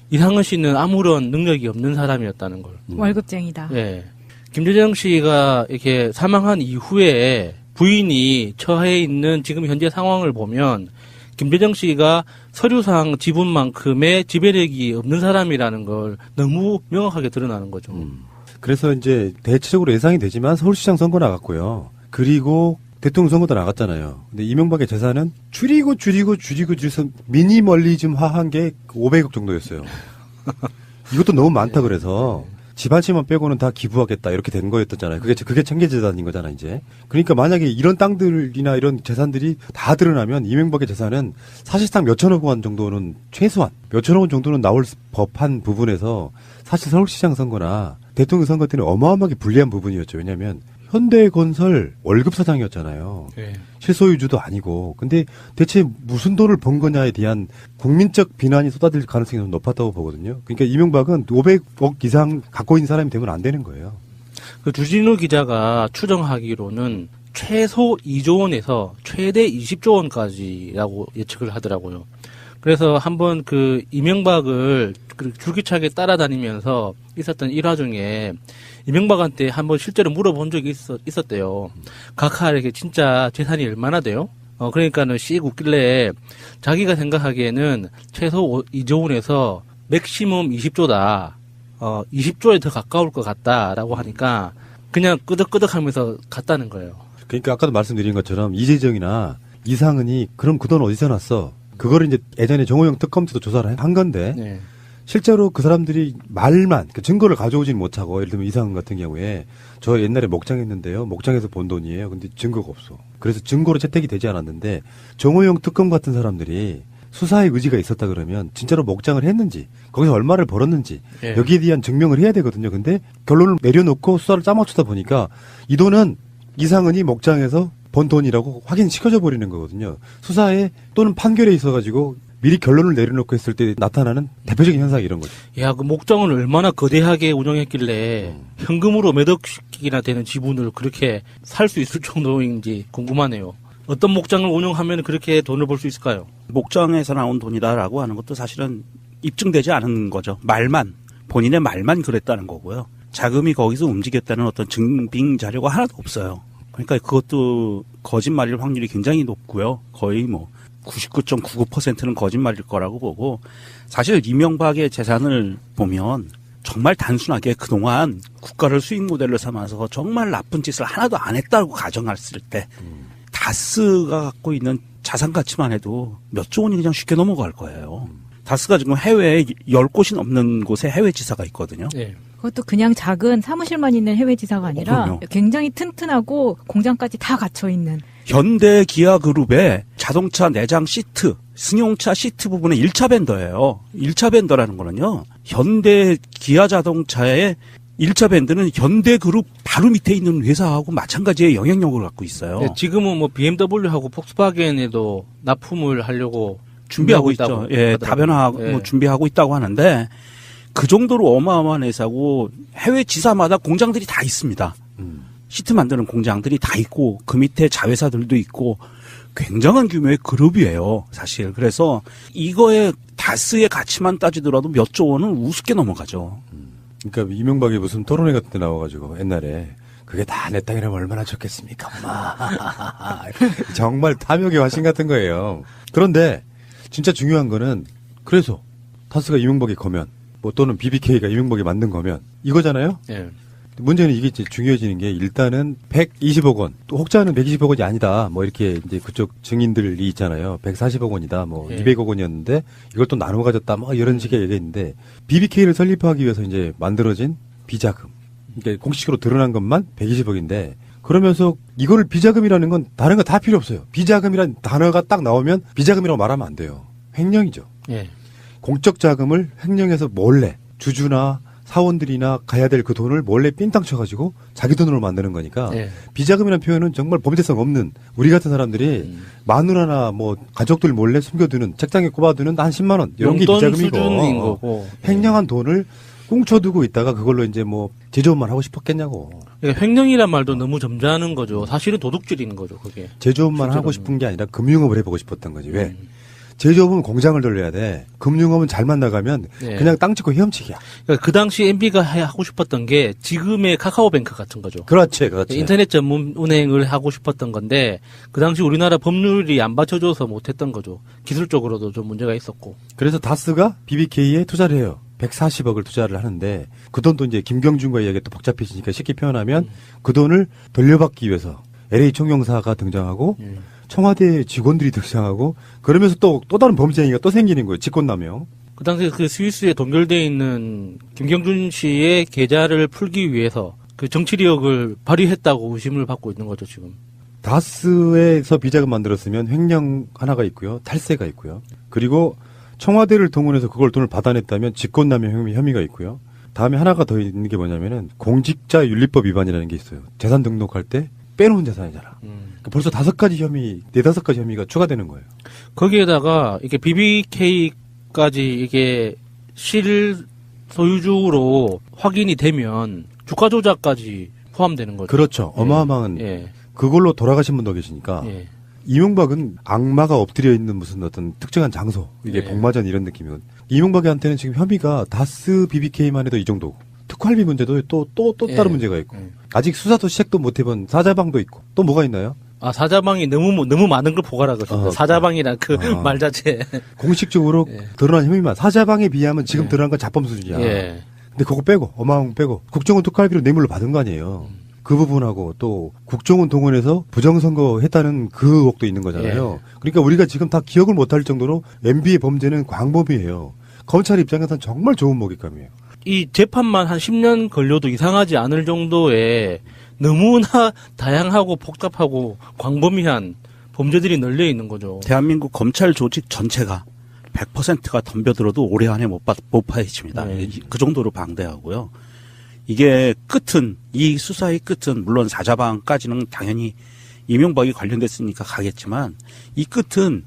이상은 씨는 아무런 능력이 없는 사람이었다는 걸. 월급쟁이다. 네. 김재정 씨가 이렇게 사망한 이후에 부인이 처해 있는 지금 현재 상황을 보면 김재정 씨가 서류상 지분만큼의 지배력이 없는 사람이라는 걸 너무 명확하게 드러나는 거죠. 그래서 이제 대체적으로 예상이 되지만 서울시장 선거 나갔고요. 그리고 대통령 선거도 나갔잖아요. 근데 이명박의 재산은 줄여서 미니멀리즘화한 게 500억 정도였어요. 이것도 너무 많다 그래서 집안치만 빼고는 다 기부하겠다 이렇게 된 거였잖아요. 그게 청계재산인 거잖아 이제. 그러니까 만약에 이런 땅들이나 이런 재산들이 다 드러나면 이명박의 재산은 사실상 몇천억 원 정도는 최소한 몇천억 원 정도는 나올 법한 부분에서 사실 서울시장 선거나 대통령 선거 때는 어마어마하게 불리한 부분이었죠. 왜냐하면 현대건설 월급 사장이었잖아요. 실소유주도 아니고. 근데 대체 무슨 돈을 번 거냐에 대한 국민적 비난이 쏟아질 가능성이 좀 높았다고 보거든요. 그러니까 이명박은 500억 이상 갖고 있는 사람이 되면 안 되는 거예요. 그 주진우 기자가 추정하기로는 최소 2조 원에서 최대 20조 원까지라고 예측을 하더라고요. 그래서 한번 그 이명박을 줄기차게 따라다니면서 있었던 일화 중에 이명박한테 한번 실제로 물어본 적이 있었대요. 각하에게 진짜 재산이 얼마나 돼요? 그러니까는 씩 웃길래 자기가 생각하기에는 최소 2조 원에서 맥시멈 20조다. 20조에 더 가까울 것 같다라고 하니까 그냥 끄덕끄덕 하면서 갔다는 거예요. 그러니까 아까도 말씀드린 것처럼 이재정이나 이상은이 그럼 그 돈 어디서 났어? 그거를 이제 예전에 정호영 특검 때도 조사를 한 건데 실제로 그 사람들이 말만 그 증거를 가져오진 못하고 예를 들면 이상은 같은 경우에 저 옛날에 목장했는데요. 목장에서 번 돈이에요. 근데 증거가 없어. 그래서 증거로 채택이 되지 않았는데 정호영 특검 같은 사람들이 수사의 의지가 있었다 그러면 진짜로 목장을 했는지 거기서 얼마를 벌었는지 여기에 대한 증명을 해야 되거든요. 근데 결론을 내려놓고 수사를 짜맞추다 보니까 이 돈은 이상은이 목장에서 번 돈이라고 확인시켜져 버리는 거거든요. 수사에 또는 판결에 있어가지고 미리 결론을 내려놓고 했을 때 나타나는 대표적인 현상이 이런 거죠. 야, 그 목장을 얼마나 거대하게 운영했길래 현금으로 몇 억씩이나 되는 지분을 그렇게 살 수 있을 정도인지 궁금하네요. 어떤 목장을 운영하면 그렇게 돈을 벌 수 있을까요? 목장에서 나온 돈이다라고 하는 것도 사실은 입증되지 않은 거죠. 본인의 말만 그랬다는 거고요. 자금이 거기서 움직였다는 어떤 증빙 자료가 하나도 없어요. 그러니까 그것도 거짓말일 확률이 굉장히 높고요. 거의 뭐 99.99%는 거짓말일 거라고 보고, 사실 이명박의 재산을 보면 정말 단순하게 그동안 국가를 수익 모델로 삼아서 정말 나쁜 짓을 하나도 안 했다고 가정했을 때 다스가 갖고 있는 자산 가치만 해도 몇 조 원이 그냥 쉽게 넘어갈 거예요. 다스가 지금 해외에 10곳이 넘는 곳에 해외 지사가 있거든요. 네. 그것도 그냥 작은 사무실만 있는 해외 지사가 아니라 그럼요. 굉장히 튼튼하고 공장까지 다 갇혀 있는. 현대 기아 그룹의 자동차 내장 시트, 승용차 시트 부분의 1차 벤더예요. 1차 벤더라는 거는요, 현대 기아 자동차의 1차 밴드는 현대 그룹 바로 밑에 있는 회사하고 마찬가지의 영향력을 갖고 있어요. 네, 지금은 뭐 BMW하고 폭스바겐에도 납품을 하려고 준비하고 있죠. 예, 하더라고요. 다변화하고 예. 뭐 준비하고 있다고 하는데, 그 정도로 어마어마한 회사고 해외 지사마다 공장들이 다 있습니다. 시트 만드는 공장들이 다 있고 그 밑에 자회사들도 있고 굉장한 규모의 그룹이에요, 사실. 그래서 이거의 다스의 가치만 따지더라도 몇 조 원은 우습게 넘어가죠. 그러니까 이명박이 무슨 토론회 같은 데 나와가지고 옛날에 그게 다 내 땅이라면 얼마나 좋겠습니까, 엄마. 정말 탐욕의 화신 같은 거예요. 그런데 진짜 중요한 거는, 그래서 다스가 이명박이 거면 뭐 또는 BBK가 이명박이 만든 거면 이거잖아요. 네. 문제는 이게 이제 중요해지는 게, 일단은 120억 원, 또 혹자는 120억 원이 아니다, 뭐 이렇게 이제 그쪽 증인들이 있잖아요. 140억 원이다, 뭐 예. 200억 원이었는데 이걸 또 나눠 가졌다, 뭐 이런 식의 얘기했는데, BBK를 설립하기 위해서 이제 만들어진 비자금, 그러니까 공식적으로 드러난 것만 120억인데, 그러면서 이거를 비자금이라는 건 다른 거 다 필요 없어요. 비자금이라는 단어가 딱 나오면 비자금이라고 말하면 안 돼요. 횡령이죠. 예. 공적 자금을 횡령해서 몰래 주주나 사원들이나 가야 될 그 돈을 몰래 삥땅 쳐가지고 자기 돈으로 만드는 거니까, 예. 비자금이라는 표현은 정말 범죄성 없는, 우리 같은 사람들이 마누라나 뭐 가족들 몰래 숨겨두는, 책장에 꼽아두는 한 10만 원 이런 게 용돈 비자금이고, 수준인 거고. 횡령한 돈을 꽁쳐두고 있다가 그걸로 이제 뭐 제조업만 하고 싶었겠냐고. 그러니까 횡령이란 말도 너무 점잖은 거죠. 사실은 도둑질인 거죠, 그게. 제조업만 하고 싶은 게 아니라 금융업을 해보고 싶었던 거지. 왜? 제조업은 공장을 돌려야 돼. 금융업은 잘만 나가면 네. 그냥 땅 찍고 헤엄치기야. 그러니까 그 당시 MB가 하고 싶었던 게 지금의 카카오뱅크 같은 거죠. 그렇지, 그렇지. 인터넷 전문 은행을 하고 싶었던 건데, 그 당시 우리나라 법률이 안 받쳐줘서 못했던 거죠. 기술적으로도 좀 문제가 있었고. 그래서 다스가 BBK에 투자를 해요. 140억을 투자를 하는데, 그 돈도 이제 김경준과 이야기가 또 복잡해지니까 쉽게 표현하면 그 돈을 돌려받기 위해서 LA 총영사가 등장하고 청와대 직원들이 등장하고, 그러면서 또 다른 범죄 행위가 또 생기는 거예요. 직권남용. 그 당시 그 스위스에 동결되어 있는 김경준 씨의 계좌를 풀기 위해서 그 정치력을 발휘했다고 의심을 받고 있는 거죠, 지금. 다스에서 비자금 만들었으면 횡령 하나가 있고요. 탈세가 있고요. 그리고 청와대를 동원해서 그걸 돈을 받아냈다면 직권남용 혐의가 있고요. 다음에 하나가 더 있는 게 뭐냐면은 공직자윤리법 위반이라는 게 있어요. 재산 등록할 때 빼놓은 재산이잖아. 그러니까 벌써 5가지 혐의, 4-5가지 혐의가 추가되는 거예요. 거기에다가 이게 BBK까지 이게 실소유주로 확인이 되면 주가 조작까지 포함되는 거죠. 그렇죠. 어마어마한, 예. 그걸로 돌아가신 분도 계시니까. 예. 이명박은 악마가 엎드려 있는 무슨 어떤 특정한 장소, 이게 예. 복마전 이런 느낌이거든. 이명박한테는 지금 혐의가 다스 BBK만 해도 이 정도고, 특활비 문제도 또 예. 다른 문제가 있고, 아직 수사도 시작도 못 해본 사자방도 있고, 또 뭐가 있나요? 아, 사자방이 너무 많은 걸 보관하고 있습니다. 사자방이란 그 말 자체. 공식적으로 드러난 혐의만, 사자방에 비하면 지금 드러난 건 자범 수준이야. 예. 근데 그거 빼고, 어마어마한 빼고, 국정원 특활비로 뇌물로 받은 거 아니에요. 그 부분하고 또 국정원 동원해서 부정선거 했다는 그 의혹도 있는 거잖아요. 그러니까 우리가 지금 다 기억을 못할 정도로 MB의 범죄는 광범위해요. 검찰 입장에서는 정말 좋은 먹잇감이에요. 이 재판만 한 10년 걸려도 이상하지 않을 정도의 너무나 다양하고 복잡하고 광범위한 범죄들이 널려 있는 거죠. 대한민국 검찰 조직 전체가 100%가 덤벼들어도 올해 안에 못 파헤칩니다. 그 정도로 방대하고요. 이게 끝은, 이 수사의 끝은 물론 사자방까지는 당연히 이명박이 관련됐으니까 가겠지만, 이 끝은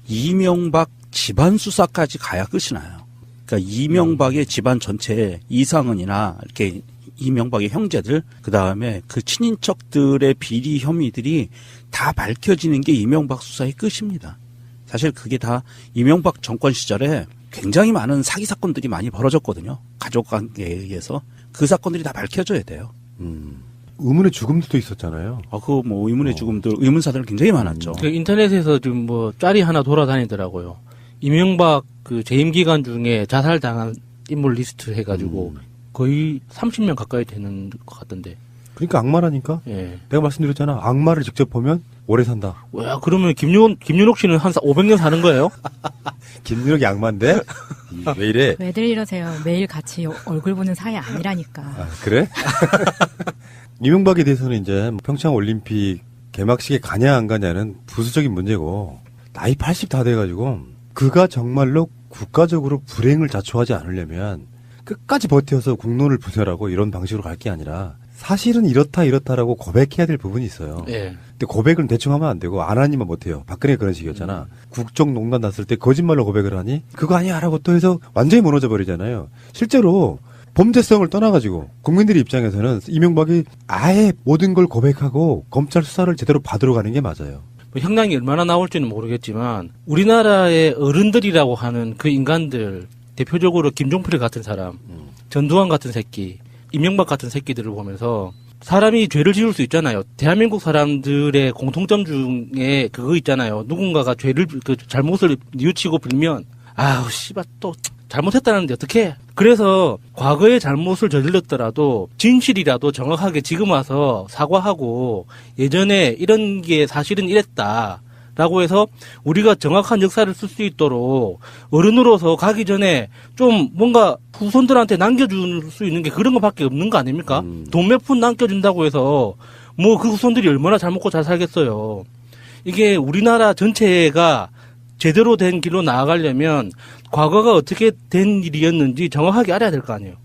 이명박 집안 수사까지 가야 끝이 나요. 그러니까 이명박의 집안 전체에 이상은이나 이렇게 이명박의 형제들, 그 다음에 그 친인척들의 비리 혐의들이 다 밝혀지는 게 이명박 수사의 끝입니다. 사실 그게 다 이명박 정권 시절에 굉장히 많은 사기 사건들이 많이 벌어졌거든요. 가족 관계에 의해서. 그 사건들이 다 밝혀져야 돼요. 의문의 죽음도 있었잖아요. 그 뭐 의문의 죽음도 의문사들 굉장히 많았죠. 그 인터넷에서 지금 뭐 짤이 하나 돌아다니더라고요. 이명박 그 재임 기간 중에 자살당한 인물 리스트 해가지고 거의 30명 가까이 되는 것 같던데. 그러니까 악마라니까. 예. 내가 말씀드렸잖아. 악마를 직접 보면 오래 산다. 와, 그러면 김윤옥 씨는 한 500년 사는 거예요? 김윤옥이 악마인데? 왜 이래? 왜들 이러세요? 매일 같이 얼굴 보는 사이 아니라니까. 아, 그래? 이명박에 대해서는 이제 평창 올림픽 개막식에 가냐 안 가냐는 부수적인 문제고, 나이 80 다 돼가지고 그가 정말로 국가적으로 불행을 자초하지 않으려면 끝까지 버텨서 국론을 분열하고 이런 방식으로 갈 게 아니라 사실은 이렇다라고 고백해야 될 부분이 있어요. 예. 근데 고백은 대충 하면 안 되고 안 하니만 못해요. 박근혜 그런 식이었잖아. 국정농단 났을 때 거짓말로 고백을 하니 그거 아니야라고 또 해서 완전히 무너져 버리잖아요. 실제로 범죄성을 떠나가지고 국민들의 입장에서는 이명박이 아예 모든 걸 고백하고 검찰 수사를 제대로 받으러 가는 게 맞아요. 뭐 형량이 얼마나 나올지는 모르겠지만 우리나라의 어른들이라고 하는 그 인간들, 대표적으로 김종필 같은 사람, 전두환 같은 새끼, 이명박 같은 새끼들을 보면서 사람이 죄를 지을 수 있잖아요. 대한민국 사람들의 공통점 중에 그거 있잖아요. 누군가가 그 잘못을 뉘우치고 빌면 아우 씨발 또 잘못했다는데 어떡해. 그래서 과거의 잘못을 저질렀더라도 진실이라도 정확하게 지금 와서 사과하고 예전에 이런 게 사실은 이랬다 라고 해서 우리가 정확한 역사를 쓸 수 있도록 어른으로서 가기 전에 좀 뭔가 후손들한테 남겨줄 수 있는 게 그런 것밖에 없는 거 아닙니까? 돈 몇 푼 남겨준다고 해서 뭐 그 후손들이 얼마나 잘 먹고 잘 살겠어요. 이게 우리나라 전체가 제대로 된 길로 나아가려면 과거가 어떻게 된 일이었는지 정확하게 알아야 될 거 아니에요.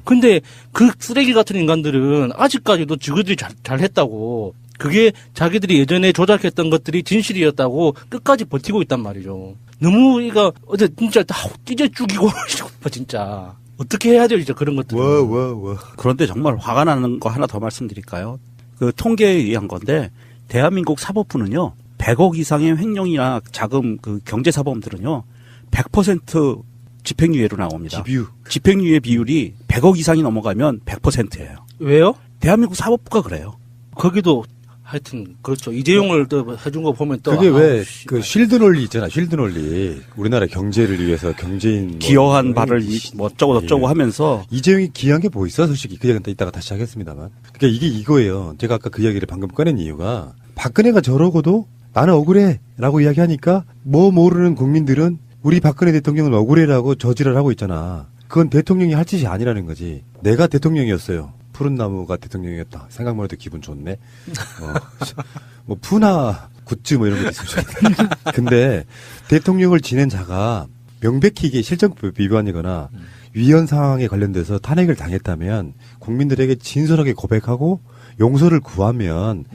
근데 그 쓰레기 같은 인간들은 아직까지도 지그들이 잘했다고, 그게 자기들이 예전에 조작했던 것들이 진실이었다고 끝까지 버티고 있단 말이죠. 너무 이거 어제 진짜 다 찢어 죽이고 진짜 어떻게 해야 돼요, 진짜 그런 것들. 그런데 정말 화가 나는 거 하나 더 말씀드릴까요? 그 통계에 의한 건데 대한민국 사법부는요 100억 이상의 횡령이나 자금 그 경제사범들은요 100% 집행유예로 나옵니다. 집행유예 비율이 100억 이상이 넘어가면 100%예요. 왜요? 대한민국 사법부가 그래요. 거기도 하여튼 그렇죠. 이재용을 또 해준 거 보면 또 그게 왜 그 쉴드 논리 있잖아. 쉴드 논리. 우리나라 경제를 위해서 경제인 기여한 바를 뭐 어쩌고 저쩌고 하면서 이재용이 기여한 게 뭐 있어? 솔직히 그 얘기는 이따가 다시 하겠습니다만. 그러니까 이게 이거예요. 제가 아까 그 이야기를 방금 꺼낸 이유가 박근혜가 저러고도 나는 억울해라고 이야기하니까 뭐 모르는 국민들은 우리 박근혜 대통령은 억울해라고 저지랄 하고 있잖아. 그건 대통령이 할 짓이 아니라는 거지. 내가 대통령이었어요. 푸른 나무가 대통령이었다. 생각만 해도 기분 좋네. 뭐 푸나 굿즈 뭐 이런 거 있으면 좋겠다. 근데 대통령을 지낸 자가 명백히 이게 실정법 위반이거나 위헌 상황에 관련돼서 탄핵을 당했다면 국민들에게 진솔하게 고백하고 용서를 구하면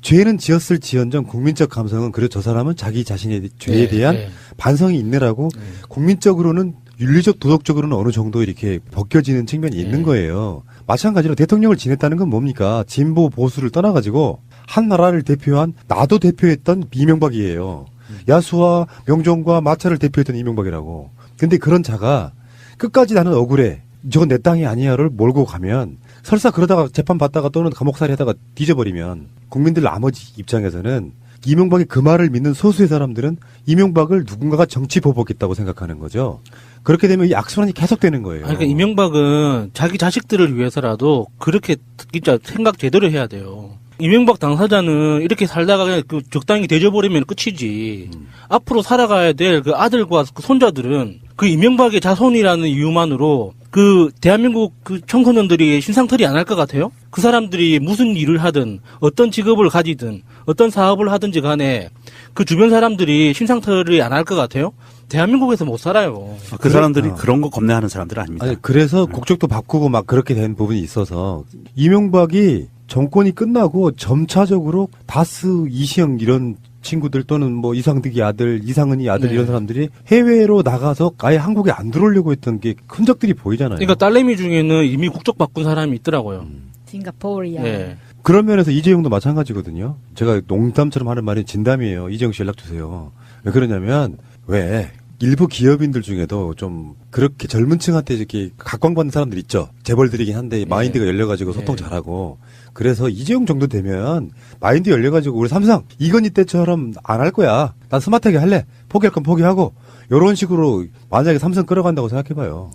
죄는 지었을 지언정 국민적 감성은 그래도 저 사람은 자기 자신의 죄에 대한 반성이 있네라고 국민적으로는 윤리적 도덕적으로는 어느 정도 이렇게 벗겨지는 측면이 있는 거예요. 마찬가지로 대통령을 지냈다는 건 뭡니까? 진보 보수를 떠나가지고 한 나라를 대표한 나도 대표했던 이명박이에요. 야수와 명종과 마차를 대표했던 이명박이라고. 근데 그런 자가 끝까지 나는 억울해. 저건 내 땅이 아니야를 몰고 가면 설사 그러다가 재판 받다가 또는 감옥살이 하다가 뒤져버리면 국민들 나머지 입장에서는 이명박이 그 말을 믿는 소수의 사람들은 이명박을 누군가가 정치 보복했다고 생각하는 거죠. 그렇게 되면 이 악순환이 계속되는 거예요. 그러니까 이명박은 자기 자식들을 위해서라도 그렇게 진짜 생각 제대로 해야 돼요. 이명박 당사자는 이렇게 살다가 그냥 그 적당히 대져버리면 끝이지. 앞으로 살아가야 될 그 아들과 그 손자들은 그 이명박의 자손이라는 이유만으로 그 대한민국 그 청소년들이 신상털이 안 할 것 같아요? 그 사람들이 무슨 일을 하든 어떤 직업을 가지든 어떤 사업을 하든지 간에 그 주변 사람들이 신상털이 안 할 것 같아요? 대한민국에서 못 살아요. 그 사람들이 그런 거 겁내하는 사람들은 아닙니다. 아니, 그래서 국적도 바꾸고 막 그렇게 된 부분이 있어서 이명박이 정권이 끝나고 점차적으로 다스 이시영 이런 친구들 또는 뭐 이상득이 아들, 이상은이 아들 이런 사람들이 해외로 나가서 아예 한국에 안 들어오려고 했던 게 흔적들이 보이잖아요. 그러니까 딸내미 중에는 이미 국적 바꾼 사람이 있더라고요. 싱가포르야. 네. 그런 면에서 이재용도 마찬가지거든요. 제가 농담처럼 하는 말이 진담이에요. 이재용 씨 연락 주세요. 왜 그러냐면 왜 일부 기업인들 중에도 좀 그렇게 젊은 층한테 이렇게 각광받는 사람들 있죠. 재벌들이긴 한데 마인드가 열려가지고 소통 잘하고. 그래서 이재용 정도 되면 마인드 열려가지고 우리 삼성 이건희 때처럼 안 할 거야. 난 스마트하게 할래. 포기할 건 포기하고. 이런 식으로 만약에 삼성 끌어간다고 생각해봐요.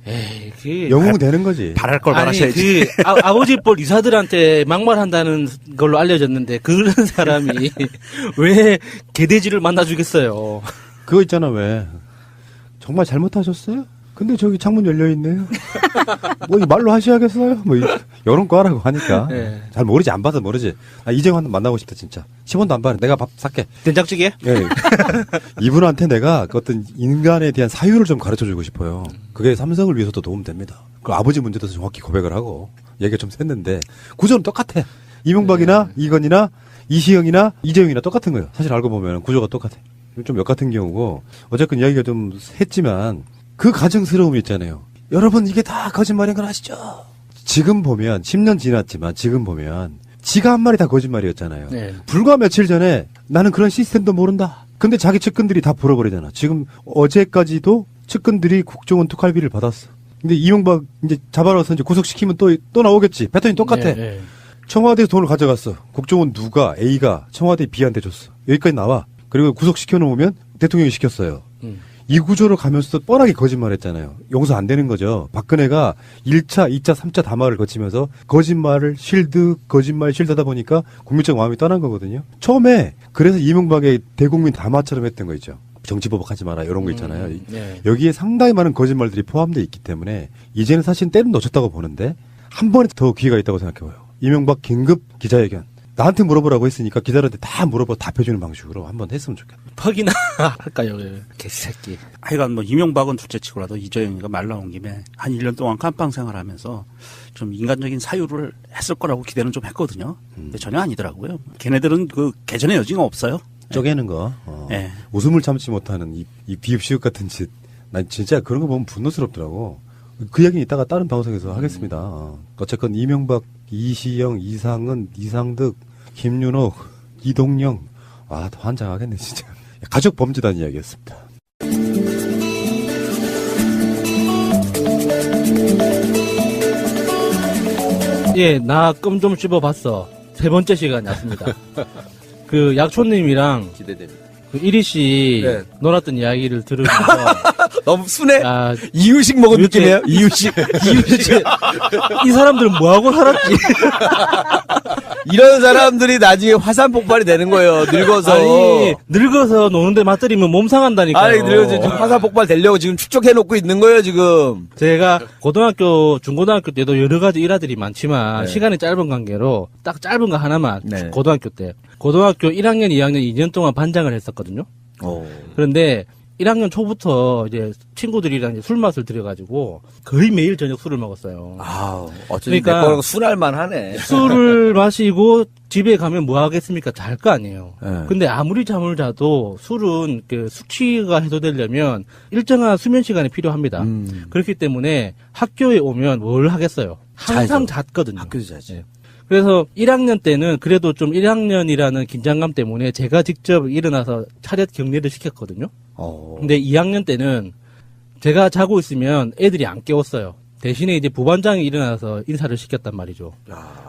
에이, 영웅 되는 거지. 바랄 걸 바라셔야지. 아버지 뻘 이사들한테 막말한다는 걸로 알려졌는데 그런 사람이 왜 개돼지를 만나주겠어요. 그거 있잖아 왜. 정말 잘못하셨어요? 근데 저기 창문 열려있네요. 뭐, 이 말로 하셔야겠어요? 뭐, 이런 거 하라고 하니까. 네. 잘 모르지, 안 봐서 모르지. 아, 이재용 한번 만나고 싶다, 진짜. 10원도 안 받아. 내가 밥 살게. 된장찌개? 예. 이분한테 내가 어떤 인간에 대한 사유를 좀 가르쳐 주고 싶어요. 그게 삼성을 위해서도 도움됩니다. 그 아버지 문제도 정확히 고백을 하고, 얘기가 좀 샜는데, 구조는 똑같아. 이명박이나 이건희나 이시영이나 이재용이나 똑같은 거예요. 사실 알고 보면 구조가 똑같아. 좀 역 같은 경우고, 어쨌든 이야기가 좀 했지만, 그 가정스러움이 있잖아요. 여러분 이게 다 거짓말인 걸 아시죠? 지금 보면 10년 지났지만 지금 보면 지가 한 말이 다 거짓말이었잖아요. 네. 불과 며칠 전에 나는 그런 시스템도 모른다. 근데 자기 측근들이 다 불어버리잖아. 지금 어제까지도 측근들이 국정원 특활비를 받았어. 근데 이명박 이제 잡아넣어서 이제 구속시키면 또 나오겠지. 패턴이 똑같아. 네, 네. 청와대에서 돈을 가져갔어. 국정원 누가 A가 청와대 B한테 줬어. 여기까지 나와. 그리고 구속시켜 놓으면 대통령이 시켰어요. 이 구조로 가면서 뻔하게 거짓말했잖아요. 용서 안 되는 거죠. 박근혜가 1차, 2차, 3차 담화를 거치면서 거짓말을 거짓말 실드다 보니까 국민적 마음이 떠난 거거든요. 처음에 그래서 이명박의 대국민 담화처럼 했던 거 있죠. 정치보복하지 마라 이런 거 있잖아요. 네. 여기에 상당히 많은 거짓말들이 포함되어 있기 때문에 이제는 사실 때는 놓쳤다고 보는데 한 번에 더 기회가 있다고 생각해봐요. 이명박 긴급 기자회견. 나한테 물어보라고 했으니까 기자들한테 다 물어보고 답해주는 방식으로 한번 했으면 좋겠다. 퍽이나 할까요? 개새끼. 하여간 뭐 이명박은 둘째치고라도 이재용이가 말 나온 김에 한 1년 동안 깜빵 생활하면서 좀 인간적인 사유를 했을 거라고 기대는 좀 했거든요. 근데 전혀 아니더라고요. 걔네들은 그 개전의 여지가 없어요. 쪼개는 거. 네. 웃음을 참지 못하는 이 비읍시읍 같은 짓. 난 진짜 그런 거 보면 분노스럽더라고. 그 얘기는 이따가 다른 방송에서 하겠습니다. 어쨌건 이명박, 이시영, 이상은, 이상득, 김윤옥, 이동영. 와, 더 환장하겠네, 진짜. 가족 범죄단 이야기였습니다. 예, 나 껌 좀 씹어봤어. 3번째 시간이 왔습니다. 그 약초님이랑 기대됩니다. 그 이리 씨 네. 놀았던 이야기를 들으면서 너무 순해. 아, 이유식 먹은 느낌이에요. 이유식. 이 사람들은 뭐 하고 살았지? 이런 사람들이 나중에 화산 폭발이 되는 거예요. 늙어서. 아니 늙어서 노는데 맞들이면 몸 상한다니까요. 아니 늙어서 지금 화산 폭발 되려고 지금 축적해 놓고 있는 거예요 지금. 제가 고등학교, 중고등학교 때도 여러 가지 일화들이 많지만 네. 시간이 짧은 관계로 딱 짧은 거 하나만 네. 고등학교 때. 고등학교 1학년, 2학년, 2년 동안 반장을 했었거든요. 그런데 1학년 초부터 이제 친구들이랑 이제 술 맛을 들여가지고 거의 매일 저녁 술을 먹었어요. 아, 어쩌니 그러니까 내 거랑 술할만 하네. 술을 마시고 집에 가면 뭐 하겠습니까? 잘 거 아니에요. 네. 근데 아무리 잠을 자도 술은 그 숙취가 해소되려면 일정한 수면 시간이 필요합니다. 그렇기 때문에 학교에 오면 뭘 하겠어요? 항상 잤거든요. 학교에서 자지. 네. 그래서 1학년 때는 그래도 좀 1학년이라는 긴장감 때문에 제가 직접 일어나서 차렷 격리를 시켰거든요. 근데 2학년 때는 제가 자고 있으면 애들이 안 깨웠어요. 대신에 이제 부반장이 일어나서 인사를 시켰단 말이죠.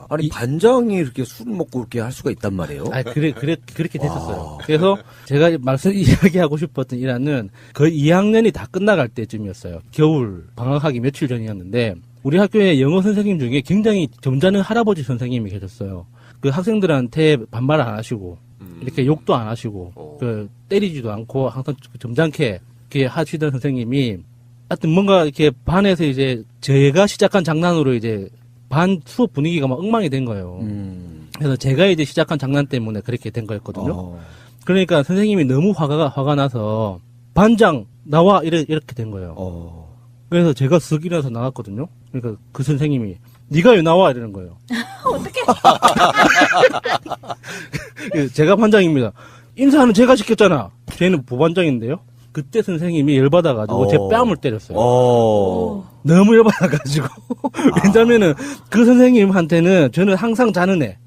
아니 반장이 이렇게 술을 먹고 그렇게 할 수가 있단 말이에요. 아, 그렇게 됐었어요. 그래서 제가 이야기하고 싶었던 일화는 거의 2학년이 다 끝나갈 때쯤이었어요. 겨울 방학하기 며칠 전이었는데 우리 학교에 영어 선생님 중에 굉장히 점잖은 할아버지 선생님이 계셨어요. 그 학생들한테 반말 안 하시고 이렇게 욕도 안 하시고 그 때리지도 않고 항상 점잖게 이렇게 하시던 선생님이 하여튼 뭔가 이렇게 반에서 이제 제가 시작한 장난으로 이제 반 수업 분위기가 막 엉망이 된 거예요. 그래서 제가 이제 시작한 장난 때문에 그렇게 된 거였거든요. 그러니까 선생님이 너무 화가 나서 반장 나와 이렇게 된 거예요. 그래서 제가 쓱 일어나서 나갔거든요. 그러니까 그 선생님이 네가 왜 나와 이러는 거예요. 어떻게? 제가 반장입니다. 인사는 제가 시켰잖아. 쟤는 부반장인데요. 그때 선생님이 열받아가지고 제 뺨을 때렸어요. 너무 열받아가지고. 왜냐면은 그 선생님한테는 저는 항상 자는 애.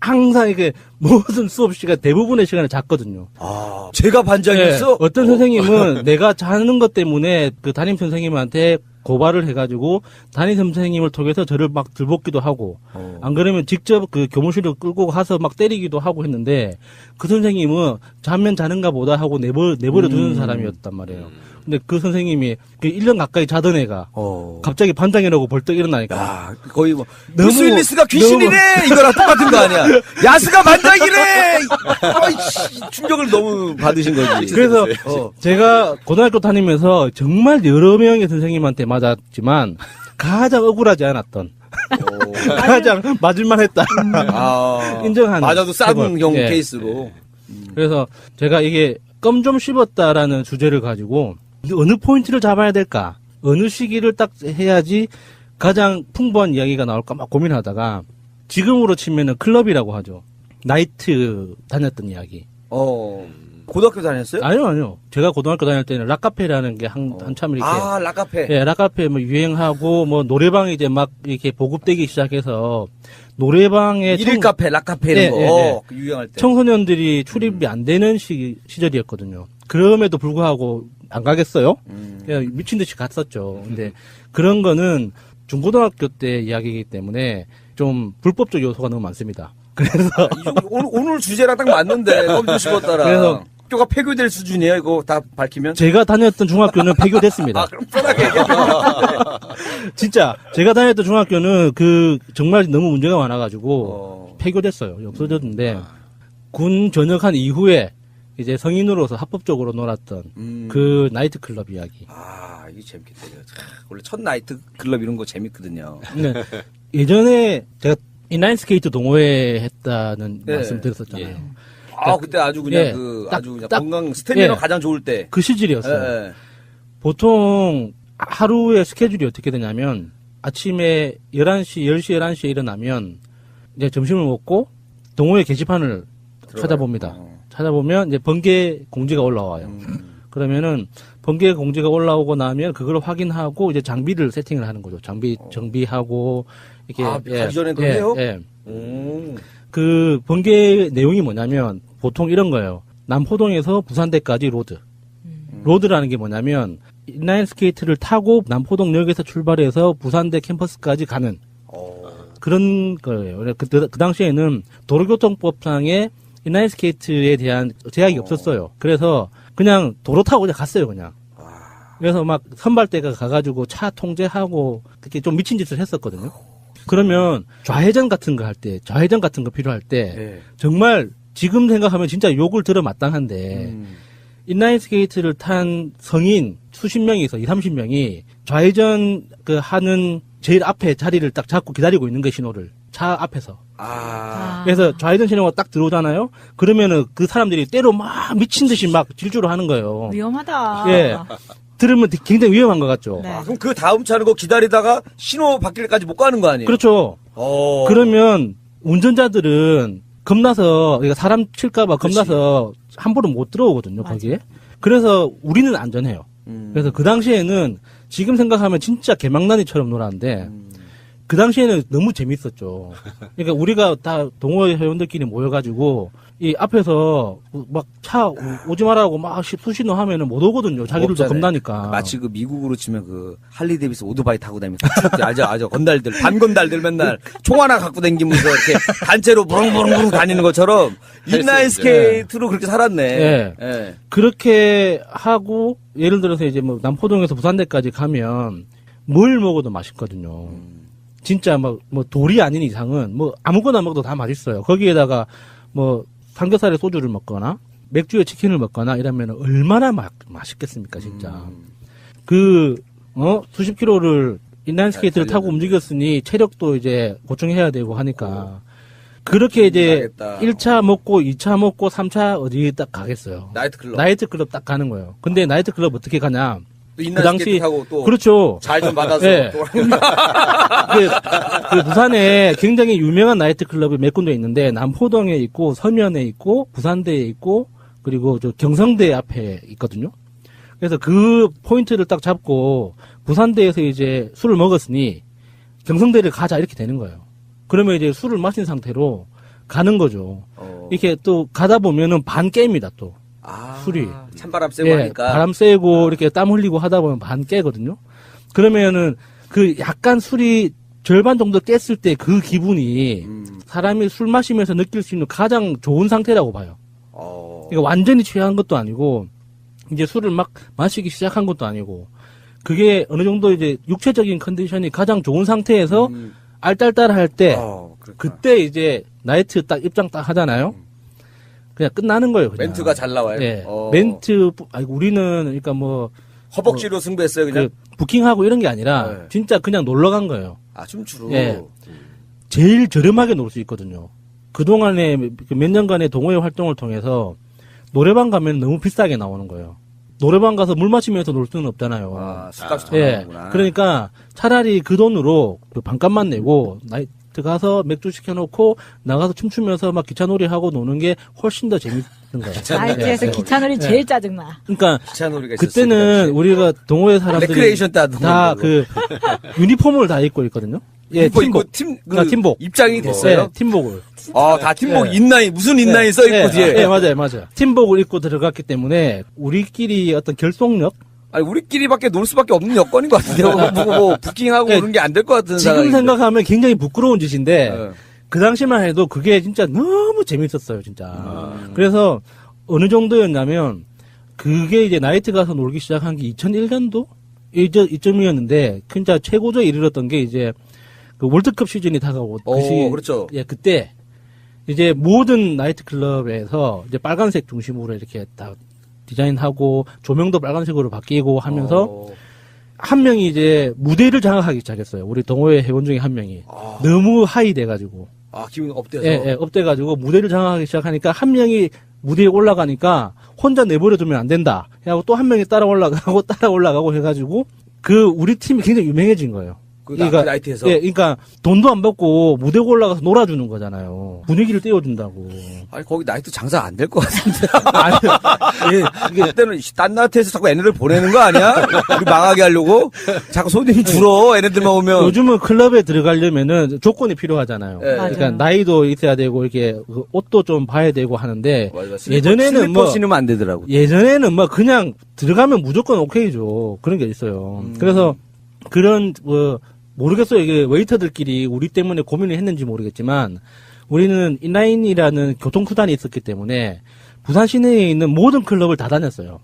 항상 이게 모든 수업 시간 대부분의 시간을 잤거든요. 아, 제가 반장이었어? 네, 어떤 선생님은 내가 자는 것 때문에 그 담임 선생님한테 고발을 해가지고 담임 선생님을 통해서 저를 막 들볶기도 하고 안 그러면 직접 그 교무실을 끌고 가서 막 때리기도 하고 했는데 그 선생님은 자면 자는가 보다 하고 내버려 두는 사람이었단 말이에요. 근데 그 선생님이 그 1년 가까이 자던 애가 갑자기 반장이라고 벌떡 일어나니까 야, 거의 뭐 브루스 윌리스가 귀신이래 이거랑 똑같은 거 아니야? 야스가 반장이래. 아이씨, 충격을 너무 받으신 거지. 그래서 제가 고등학교 다니면서 정말 여러 명의 선생님한테 맞았지만 가장 억울하지 않았던 가장 맞을만 했다. 인정하는 맞아도 싼 경우 예. 케이스로. 그래서 제가 이게 껌 좀 씹었다라는 주제를 가지고 어느 포인트를 잡아야 될까? 어느 시기를 딱 해야지 가장 풍부한 이야기가 나올까 막 고민하다가 지금으로 치면은 클럽이라고 하죠. 나이트 다녔던 이야기. 고등학교 다녔어요? 아니요. 제가 고등학교 다닐 때는 락카페라는 게 한참 이렇게. 아, 락카페. 예, 락카페 뭐 유행하고 뭐 노래방이 이제 막 이렇게 보급되기 시작해서 노래방에. 일일 카페, 락카페 이런 거. 그 유행할 때. 청소년들이 출입이 안 되는 시절이었거든요. 그럼에도 불구하고 안 가겠어요? 그냥 미친 듯이 갔었죠. 근데 그런 거는 중고등학교 때 이야기이기 때문에 좀 불법적 요소가 너무 많습니다. 그래서 오늘 주제랑 딱 맞는데 껌 좀 씹었다라. 그래서 학교가 폐교될 수준이에요. 이거 다 밝히면? 제가 다녔던 중학교는 폐교됐습니다. 그럼 편하게 얘기해. 진짜 제가 다녔던 중학교는 그 정말 너무 문제가 많아가지고 폐교됐어요. 없어졌는데 군 전역한 이후에 이제 성인으로서 합법적으로 놀았던 그 나이트 클럽 이야기. 아, 이게 재밌겠다. 원래 첫 나이트 클럽 이런 거 재밌거든요. 네. 예전에 제가 인라인 스케이트 동호회 했다는 네. 말씀 드렸었잖아요. 예. 아, 그때 아주 그냥 예, 아주 그냥 건강 스태미나 가장 좋을 때. 그 시절이었어요. 예. 보통 하루의 스케줄이 어떻게 되냐면 아침에 11시, 10시, 11시에 일어나면 이제 점심을 먹고 동호회 게시판을 찾아봅니다. 찾아보면 이제 번개 공지가 올라와요. 그러면은 번개 공지가 올라오고 나면 그걸 확인하고 이제 장비를 세팅을 하는 거죠. 장비 정비하고 이렇게 가기 전에도 해요? 예. 그 번개 내용이 뭐냐면 보통 이런 거예요. 남포동에서 부산대까지 로드. 로드라는 게 뭐냐면 인라인 스케이트를 타고 남포동역에서 출발해서 부산대 캠퍼스까지 가는 그런 거예요. 그 당시에는 도로교통법상에 인라인 스케이트에 대한 제약이 없었어요. 그래서 그냥 도로 타고 그냥 갔어요, 그냥. 그래서 막 선발대가 가가지고 차 통제하고 그렇게 좀 미친 짓을 했었거든요. 그러면 좌회전 같은 거 할 때, 좌회전 같은 거 필요할 때 정말 지금 생각하면 진짜 욕을 들어 마땅한데 인라인 스케이트를 탄 성인 수십 명에서 30명이 좌회전 그 하는 제일 앞에 자리를 딱 잡고 기다리고 있는 거 신호를 차 앞에서. 그래서 좌회전 신호가 딱 들어오잖아요. 그러면은 그 사람들이 때로 막 미친 듯이 막 질주를 하는 거예요. 위험하다. 예. 들으면 굉장히 위험한 것 같죠. 네. 그럼 그 다음 차는 거 기다리다가 신호 바뀔까지 못 가는 거 아니에요? 그렇죠. 그러면 운전자들은 겁나서, 그러니까 사람 칠까봐 겁나서 함부로 못 들어오거든요, 거기에. 그래서 우리는 안전해요. 그래서 그 당시에는 지금 생각하면 진짜 개망나니처럼 놀았는데, 그 당시에는 너무 재밌었죠. 그러니까 우리가 다 동호회 회원들끼리 모여가지고 이 앞에서 막 차 오지 말라고 막 수신호 하면은 못 오거든요. 자기들도 없잖아요. 겁나니까. 마치 그 미국으로 치면 그 할리 데이비스 오토바이 타고 다니면서 알죠 건달들 반건달들 맨날 총 하나 갖고 다니면서 이렇게 단체로 부릉부릉부릉 다니는 것처럼 인라인 스케이트로 그렇게 살았네. 예. 예. 그렇게 하고 예를 들어서 이제 뭐 남포동에서 부산대까지 가면 뭘 먹어도 맛있거든요. 진짜 뭐 돌이 아닌 이상은 뭐 아무거나 먹어도 다 맛있어요. 거기에다가 뭐 삼겹살에 소주를 먹거나 맥주에 치킨을 먹거나 이러면 얼마나 맛있겠습니까, 진짜. 수십 킬로를 인라인 스케이트를 타고 움직였으니 체력도 이제 보충해야 되고 하니까 그렇게 이제 1차 먹고 2차 먹고 3차 어디 딱 가겠어요. 나이트클럽 딱 가는 거예요. 근데 나이트클럽 어떻게 가냐? 그 당시 타고 또 그렇죠. 잘 좀 받아서 네. 또 그 부산에 굉장히 유명한 나이트클럽이 몇 군데 있는데 남포동에 있고 서면에 있고 부산대에 있고 그리고 저 경성대 앞에 있거든요. 그래서 그 포인트를 딱 잡고 부산대에서 이제 술을 먹었으니 경성대를 가자 이렇게 되는 거예요. 그러면 이제 술을 마신 상태로 가는 거죠. 이렇게 또 가다 보면은 반 깨입니다, 또. 술이. 찬바람 쐬고 예, 하니까. 바람 쐬고 이렇게 땀 흘리고 하다 보면 반 깨거든요. 그러면은 그 약간 술이 절반 정도 깼을 때 그 기분이 사람이 술 마시면서 느낄 수 있는 가장 좋은 상태라고 봐요. 그러니까 완전히 취한 것도 아니고 이제 술을 막 마시기 시작한 것도 아니고 그게 어느 정도 이제 육체적인 컨디션이 가장 좋은 상태에서 알딸딸할 때 그때 이제 나이트 딱 입장 딱 하잖아요. 그냥 끝나는 거예요. 그냥. 멘트가 잘 나와요. 네. 멘트 우리는 그러니까 뭐 허벅지로 승부했어요, 그냥. 부킹하고 이런 게 아니라 진짜 그냥 놀러 간 거예요. 춤추러. 예. 제일 저렴하게 놀 수 있거든요. 그동안에 몇 년간의 동호회 활동을 통해서 노래방 가면 너무 비싸게 나오는 거예요. 노래방 가서 물 마시면서 놀 수는 없잖아요. 술값이 더 예. 나오는구나. 그러니까 차라리 그 돈으로 그 반값만 내고 나이트 가서 맥주 시켜놓고 나가서 춤추면서 막 기차놀이 하고 노는 게 훨씬 더 재밌는 거예요. 나이트에서 예. 기차놀이 예. 제일 짜증나. 그러니까 기차놀이가 그때는 우리가 동호회 사람들이 레크레이션 따도 다 그 유니폼을 다 입고 있거든요. 예, 팀복. 팀복. 입장이 됐어요? 네, 팀복을. 다 팀복 예. 인라인, 무슨 인라인 써있고 예, 뒤에. 예, 맞아요. 팀복을 입고 들어갔기 때문에 우리끼리 어떤 결속력? 아니, 우리끼리밖에 놀 수밖에 없는 여건인 것 같은데요. 뭐 부킹하고 예, 그런 게 안 될 것 같은 지금 상황인데. 생각하면 굉장히 부끄러운 짓인데 그 당시만 해도 그게 진짜 너무 재밌었어요, 진짜. 그래서 어느 정도였냐면 그게 이제 나이트 가서 놀기 시작한 게 2001년도 이쯤이었는데 진짜 최고조에 이르렀던 게 이제 그 월드컵 시즌이 다가오고 그 시기, 그렇죠. 예, 그때 이제 모든 나이트 클럽에서 이제 빨간색 중심으로 이렇게 다 디자인하고 조명도 빨간색으로 바뀌고 하면서 한 명이 이제 무대를 장악하기 시작했어요. 우리 동호회 회원 중에 한 명이 너무 하이 돼가지고 기분 업돼서. 예, 업돼가지고 무대를 장악하기 시작하니까 한 명이 무대에 올라가니까 혼자 내버려두면 안 된다. 하고 또 한 명이 따라 올라가고 해가지고 그 우리 팀이 굉장히 유명해진 거예요. 그러니까 나이트에서. 예, 그러니까 돈도 안 받고 무대 올라가서 놀아주는 거잖아요. 분위기를 띄워준다고. 아니 거기 나이트 장사 안 될 것 같은데. 아니, 그때는 딴 나이트에서 자꾸 애네들 보내는 거 아니야? 우리 망하게 하려고? 자꾸 손님 줄어 애네들만 오면. 요즘은 클럽에 들어가려면은 조건이 필요하잖아요. 그러니까 나이도 있어야 되고 이렇게 옷도 좀 봐야 되고 하는데 예전에는 뭐 신으면 안 되더라고. 예전에는 뭐 그냥 들어가면 무조건 오케이죠. 그런 게 있어요. 그래서 그런 모르겠어요. 이게 웨이터들끼리 우리 때문에 고민을 했는지 모르겠지만 우리는 인라인이라는 교통수단이 있었기 때문에 부산 시내에 있는 모든 클럽을 다 다녔어요.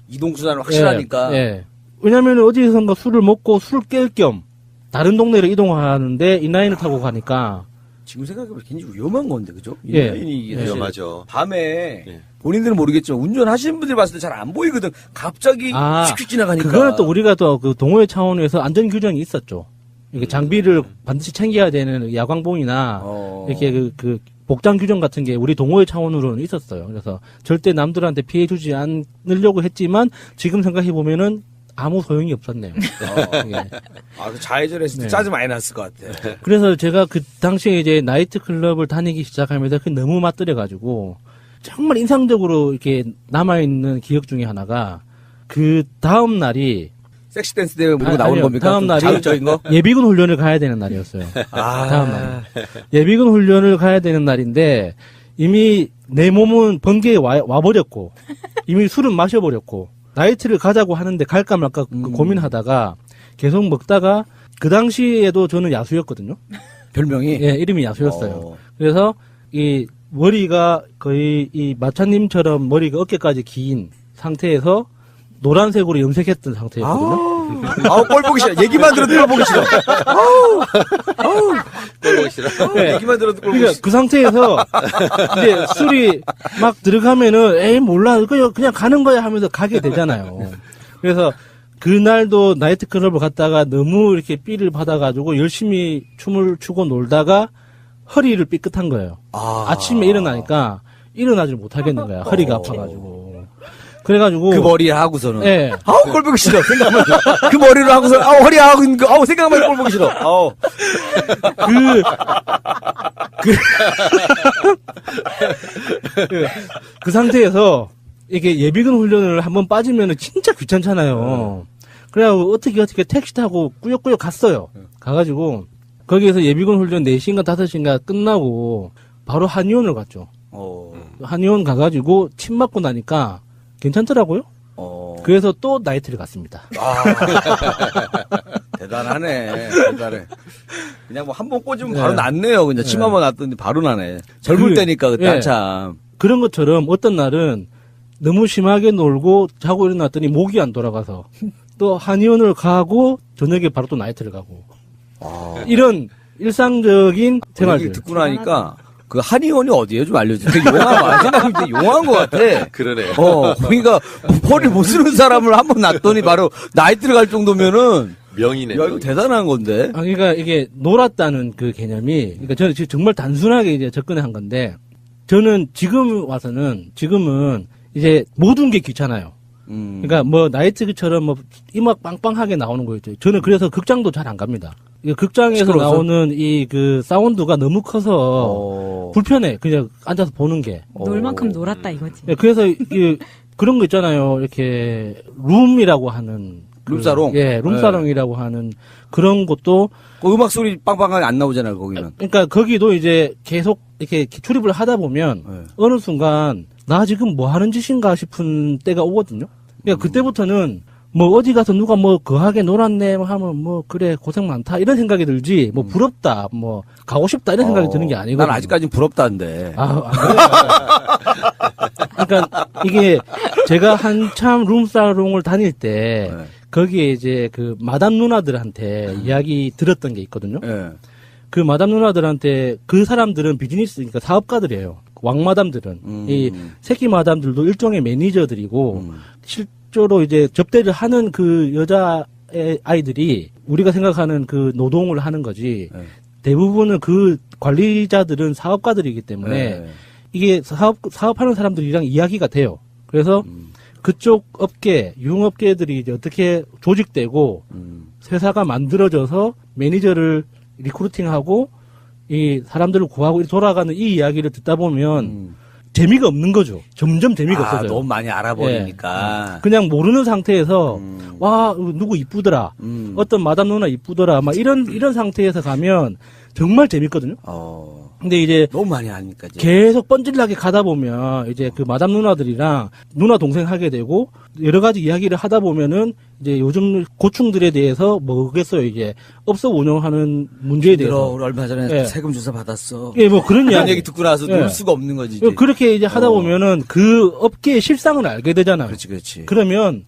이동수단은 확실하니까. 예. 왜냐면 어디선가 술을 먹고 술을 깰 겸 다른 동네로 이동하는데 인라인을 타고 가니까 지금 생각해보면 굉장히 위험한 건데, 그죠? 예. 인라인이 위험하죠. 밤에 본인들은 모르겠지만 운전하시는 분들 봤을 때 잘 안 보이거든. 갑자기 휙휙 지나가니까. 그거는 또 우리가 또 그 동호회 차원에서 안전 규정이 있었죠. 이게 장비를 반드시 챙겨야 되는 야광봉이나 이렇게 그 복장 규정 같은 게 우리 동호회 차원으로는 있었어요. 그래서 절대 남들한테 피해 주지 않으려고 했지만 지금 생각해 보면은 아무 소용이 없었네요. 그 좌회전했을 때 짜증 많이 났을 것 같아. 그래서 제가 그 당시에 이제 나이트 클럽을 다니기 시작하면서 그게 너무 맞들여가지고 정말 인상적으로 이렇게 남아있는 기억 중에 하나가 그 다음 날이 섹시 댄스 대회 보고 나오는 겁니까? 다음 날이 자극적인 거? 예비군 훈련을 가야 되는 날이었어요. 다음 날. 예비군 훈련을 가야 되는 날인데 이미 내 몸은 번개에 와버렸고 이미 술은 마셔버렸고 나이트를 가자고 하는데 갈까 말까 고민하다가 계속 먹다가 그 당시에도 저는 야수였거든요. 별명이? 예, 이름이 야수였어요. 그래서 이 머리가 거의 이 마차님처럼 머리가 어깨까지 긴 상태에서 노란색으로 염색했던 상태였거든요. 꼴 보기 싫어. 얘기만 들어도 꼴 보기 싫어. 꼴 보기 싫어. 네. 얘기만 들어도 꼴 보기 그러니까 싫어. 그 상태에서 이제 술이 막 들어가면은 에이 몰라 그냥 가는 거야 하면서 가게 되잖아요. 그래서 그날도 나이트 클럽을 갔다가 너무 이렇게 삐를 받아가지고 열심히 춤을 추고 놀다가 허리를 삐끗한 거예요. 아침에 일어나니까 일어나질 못하겠는 거야. 허리가 아파가지고. 그래가지고 그 머리를 하고서는 예. 꼴 보기 싫어. 생각만 그 머리를 하고서 허리 하고 있는 거 생각만 꼴 보기 싫어. 그 상태에서 이게 예비군 훈련을 한번 빠지면은 진짜 귀찮잖아요. 그래가지고 어떻게 택시 타고 꾸역꾸역 갔어요. 가가지고 거기에서 예비군 훈련 4시인가 5시인가 끝나고 바로 한의원을 갔죠. 한의원 가가지고 침 맞고 나니까 괜찮더라고요. 그래서 또 나이트를 갔습니다. 대단하네. 대단해. 그냥 뭐 한 번 꽂으면 바로 낫네요. 그냥 침 한번 놨더니 바로 나네. 젊을 때니까 그때 한참. 그런 것처럼 어떤 날은 너무 심하게 놀고 자고 일어났더니 목이 안 돌아가서 또 한의원을 가고 저녁에 바로 또 나이트를 가고 이런 일상적인 생활들. 얘기 듣고 나니까 그 한의원이 어디에 좀 알려주세요. 되게 용한, 생각해보면 되게 용한 것 같아. 그러네. 거기가 머리 못 쓰는 사람을 한 번 놨더니 바로 나이트를 갈 정도면은. 명이네. 야, 이거 대단한 건데. 그러니까 이게 놀았다는 그 개념이, 그러니까 저는 지금 정말 단순하게 이제 접근을 한 건데, 저는 지금은 이제 모든 게 귀찮아요. 그러니까 뭐 나이트처럼 뭐 음악 빵빵하게 나오는 거 있죠. 저는 그래서 극장도 잘 안 갑니다. 극장에서 시끄러워서? 나오는 이 그 사운드가 너무 커서 불편해. 그냥 앉아서 보는 게. 놀 만큼 놀았다 이거지. 그래서 그런 거 있잖아요. 이렇게 룸이라고 하는 룸사롱? 예, 룸사롱이라고 하는 그런 것도 그 음악 소리 빵빵하게 안 나오잖아요, 거기는. 그러니까 거기도 이제 계속 이렇게 출입을 하다 보면 어느 순간 나 지금 뭐 하는 짓인가 싶은 때가 오거든요. 그러니까 그때부터는 뭐 어디 가서 누가 뭐 거하게 놀았네 하면 뭐 그래 고생 많다 이런 생각이 들지 뭐 부럽다 뭐 가고 싶다 이런 생각이 드는 게 아니고 난 아직까지는 부럽다는데. 그러니까 이게 제가 한참 룸사롱을 다닐 때 거기에 이제 그 마담 누나들한테 이야기 들었던 게 있거든요. 그 마담 누나들한테 그 사람들은 비즈니스 그러니까 사업가들이에요. 왕마담들은 이 새끼 마담들도 일종의 매니저들이고 실제로 이제 접대를 하는 그 여자 아이들이 우리가 생각하는 그 노동을 하는 거지 대부분은 그 관리자들은 사업가들이기 때문에 이게 사업하는 사람들이랑 이야기가 돼요. 그래서 그쪽 업계, 유흥업계들이 이제 어떻게 조직되고 회사가 만들어져서 매니저를 리크루팅하고 이 사람들을 구하고 돌아가는 이 이야기를 듣다 보면 재미가 없는 거죠. 점점 재미가 없어져요. 너무 많이 알아버리니까. 그냥 모르는 상태에서 와 누구 이쁘더라. 어떤 마담 누나 이쁘더라. 막 이런 상태에서 가면 정말 재밌거든요. 근데 이제 너무 많이 아니까 이제. 계속 뻔질나게 가다 보면 이제 그 마담 누나들이랑 누나 동생 하게 되고 여러 가지 이야기를 하다 보면은 이제 요즘 고충들에 대해서 뭐겠어요. 이제 업소 운영하는 문제에 대해서. 우리 얼마 전에 세금 조사 받았어. 예, 뭐 그런 얘기 듣고 나서 놀 수가 없는 거지. 이제. 그렇게 이제 하다 보면은 그 업계의 실상을 알게 되잖아요. 그렇지. 그러면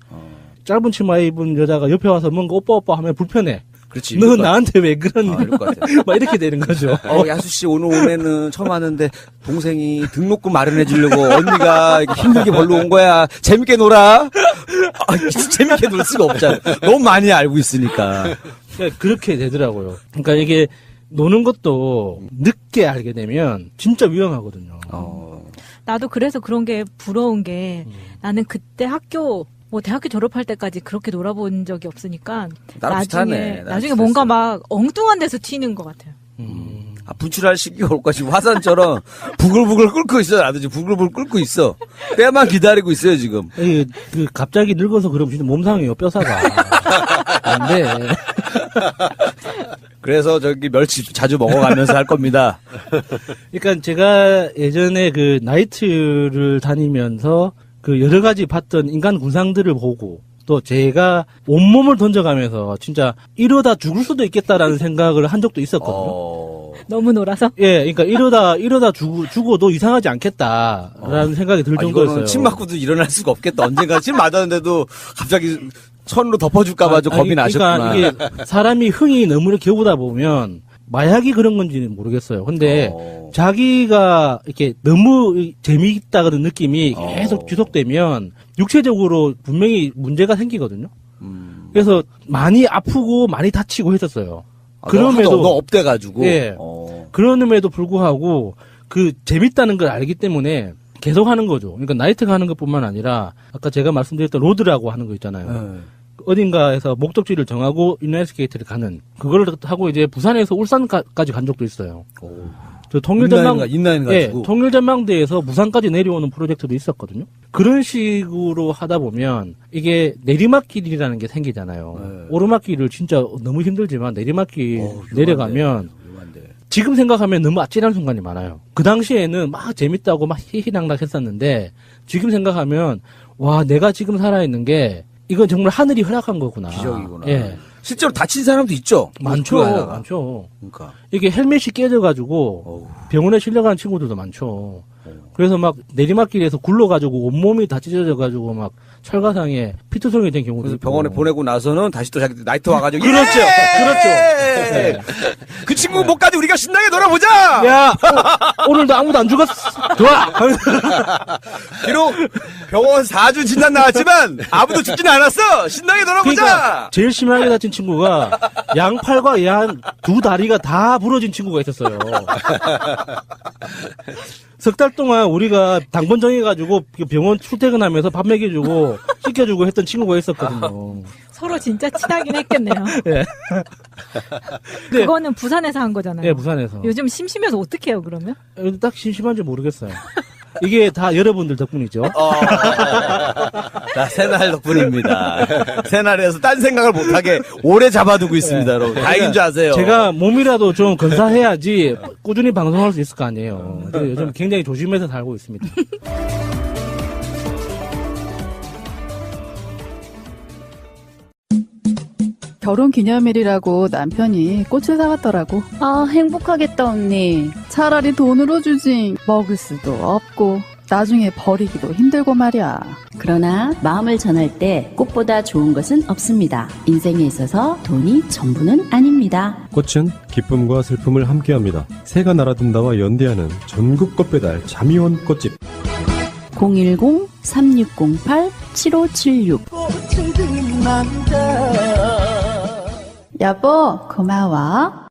짧은 치마 입은 여자가 옆에 와서 뭔가 오빠 하면 불편해. 그렇지. 너 나한테 왜 그런, 이럴 것 같아. 막 이렇게 되는 거죠. 야수씨 오늘 오면은 처음 왔는데 동생이 등록금 마련해 주려고 언니가 이렇게 힘들게 벌러 온 거야. 재밌게 놀아. 재밌게 놀 수가 없잖아. 너무 많이 알고 있으니까. 그러니까 그렇게 되더라고요. 그러니까 이게 노는 것도 늦게 알게 되면 진짜 위험하거든요. 나도 그래서 그런 게 부러운 게 나는 그때 뭐 대학교 졸업할 때까지 그렇게 놀아본 적이 없으니까 나중에 뭔가 막 엉뚱한 데서 튀는 것 같아요. 분출할 시기가 올 거지. 화산처럼 부글부글 끓고 있어. 나도 지금 부글부글 끓고 있어. 때만 기다리고 있어요 지금. 그 갑자기 늙어서 그러면 진짜 몸상해요. 뼈사가. 근데 그래서 저기 멸치 자주 먹어가면서 할 겁니다. 그러니까 제가 예전에 그 나이트를 다니면서 그 여러 가지 봤던 인간 군상들을 보고 또 제가 온몸을 던져가면서 진짜 이러다 죽을 수도 있겠다라는 생각을 한 적도 있었거든요. 너무 놀아서? 예, 그러니까 이러다 죽어도 이상하지 않겠다라는 생각이 들 정도였어요. 침 맞고도 일어날 수가 없겠다. 언젠가 침 맞았는데도 갑자기 천으로 덮어줄까봐 좀 겁이 나셨구나. 그러니까 이게 사람이 흥이 너무 이렇게 오다 보면 마약이 그런 건지는 모르겠어요. 근데 자기가 이렇게 너무 재미있다 그런 느낌이 계속 지속되면 육체적으로 분명히 문제가 생기거든요. 그래서 많이 아프고 많이 다치고 했었어요. 그럼에도 너 업돼가지고. 예. 그럼에도 불구하고 그 재밌다는 걸 알기 때문에 계속 하는 거죠. 그러니까 나이트 가는 것뿐만 아니라 아까 제가 말씀드렸던 로드라고 하는 거 있잖아요. 어딘가에서 목적지를 정하고 인라인스케이트를 가는 그걸 하고 이제 부산에서 울산까지 간 적도 있어요. 저 인라인 가지고 통일전망대에서 부산까지 내려오는 프로젝트도 있었거든요. 그런 식으로 하다 보면 이게 내리막길이라는 게 생기잖아요. 네. 오르막길을 진짜 너무 힘들지만 내리막길 내려가면 지금 생각하면 너무 아찔한 순간이 많아요. 그 당시에는 막 재밌다고 막 희희낙낙 했었는데 지금 생각하면 와 내가 지금 살아있는 게 이건 정말 하늘이 허락한 거구나. 기적이구나. 예. 실제로 다친 사람도 있죠. 많죠. 많죠. 그러니까 이게 헬멧이 깨져가지고 병원에 실려가는 친구들도 많죠. 그래서 막 내리막길에서 굴러가지고 온몸이 다 찢어져가지고 막 철가상에 피투성이 된 경우도 그래서 있고. 병원에 보내고 나서는 다시 또 자기 나이트 와가지고 그렇죠. 예! 그 친구 목까지 우리가 신나게 놀아보자. 야 오늘도 아무도 안 죽었어. 좋아. 비록 병원 4주 진단 나왔지만 아무도 죽지는 않았어. 신나게 놀아보자. 그러니까 제일 심하게 다친 친구가 양팔과 양 두 다리가 다 부러진 친구가 있었어요. 석 달 동안 우리가 당번 정해가지고 병원 출퇴근하면서 밥 먹여주고 씻겨주고 했던 친구가 있었거든요. 서로 진짜 친하긴 했겠네요. 예. 그거는 부산에서 한 거잖아요. 네, 부산에서. 요즘 심심해서 어떻게 해요, 그러면? 딱 심심한지 모르겠어요. 이게 다 여러분들 덕분이죠. 자, 새날 덕분입니다. 새날에서 딴 생각을 못하게 오래 잡아두고 있습니다, 여러분. 다행인 줄 아세요. 제가 몸이라도 좀 건사해야지 꾸준히 방송할 수 있을 거 아니에요. 근데 요즘 굉장히 조심해서 살고 있습니다. 결혼 기념일이라고 남편이 꽃을 사왔더라고. 아, 행복하겠다, 언니. 차라리 돈으로 주지. 먹을 수도 없고 나중에 버리기도 힘들고 말이야. 그러나 마음을 전할 때 꽃보다 좋은 것은 없습니다. 인생에 있어서 돈이 전부는 아닙니다. 꽃은 기쁨과 슬픔을 함께합니다. 새가 날아든다와 연대하는 전국 꽃배달 자미원 꽃집. 010-3608-7576 여보, 고마워.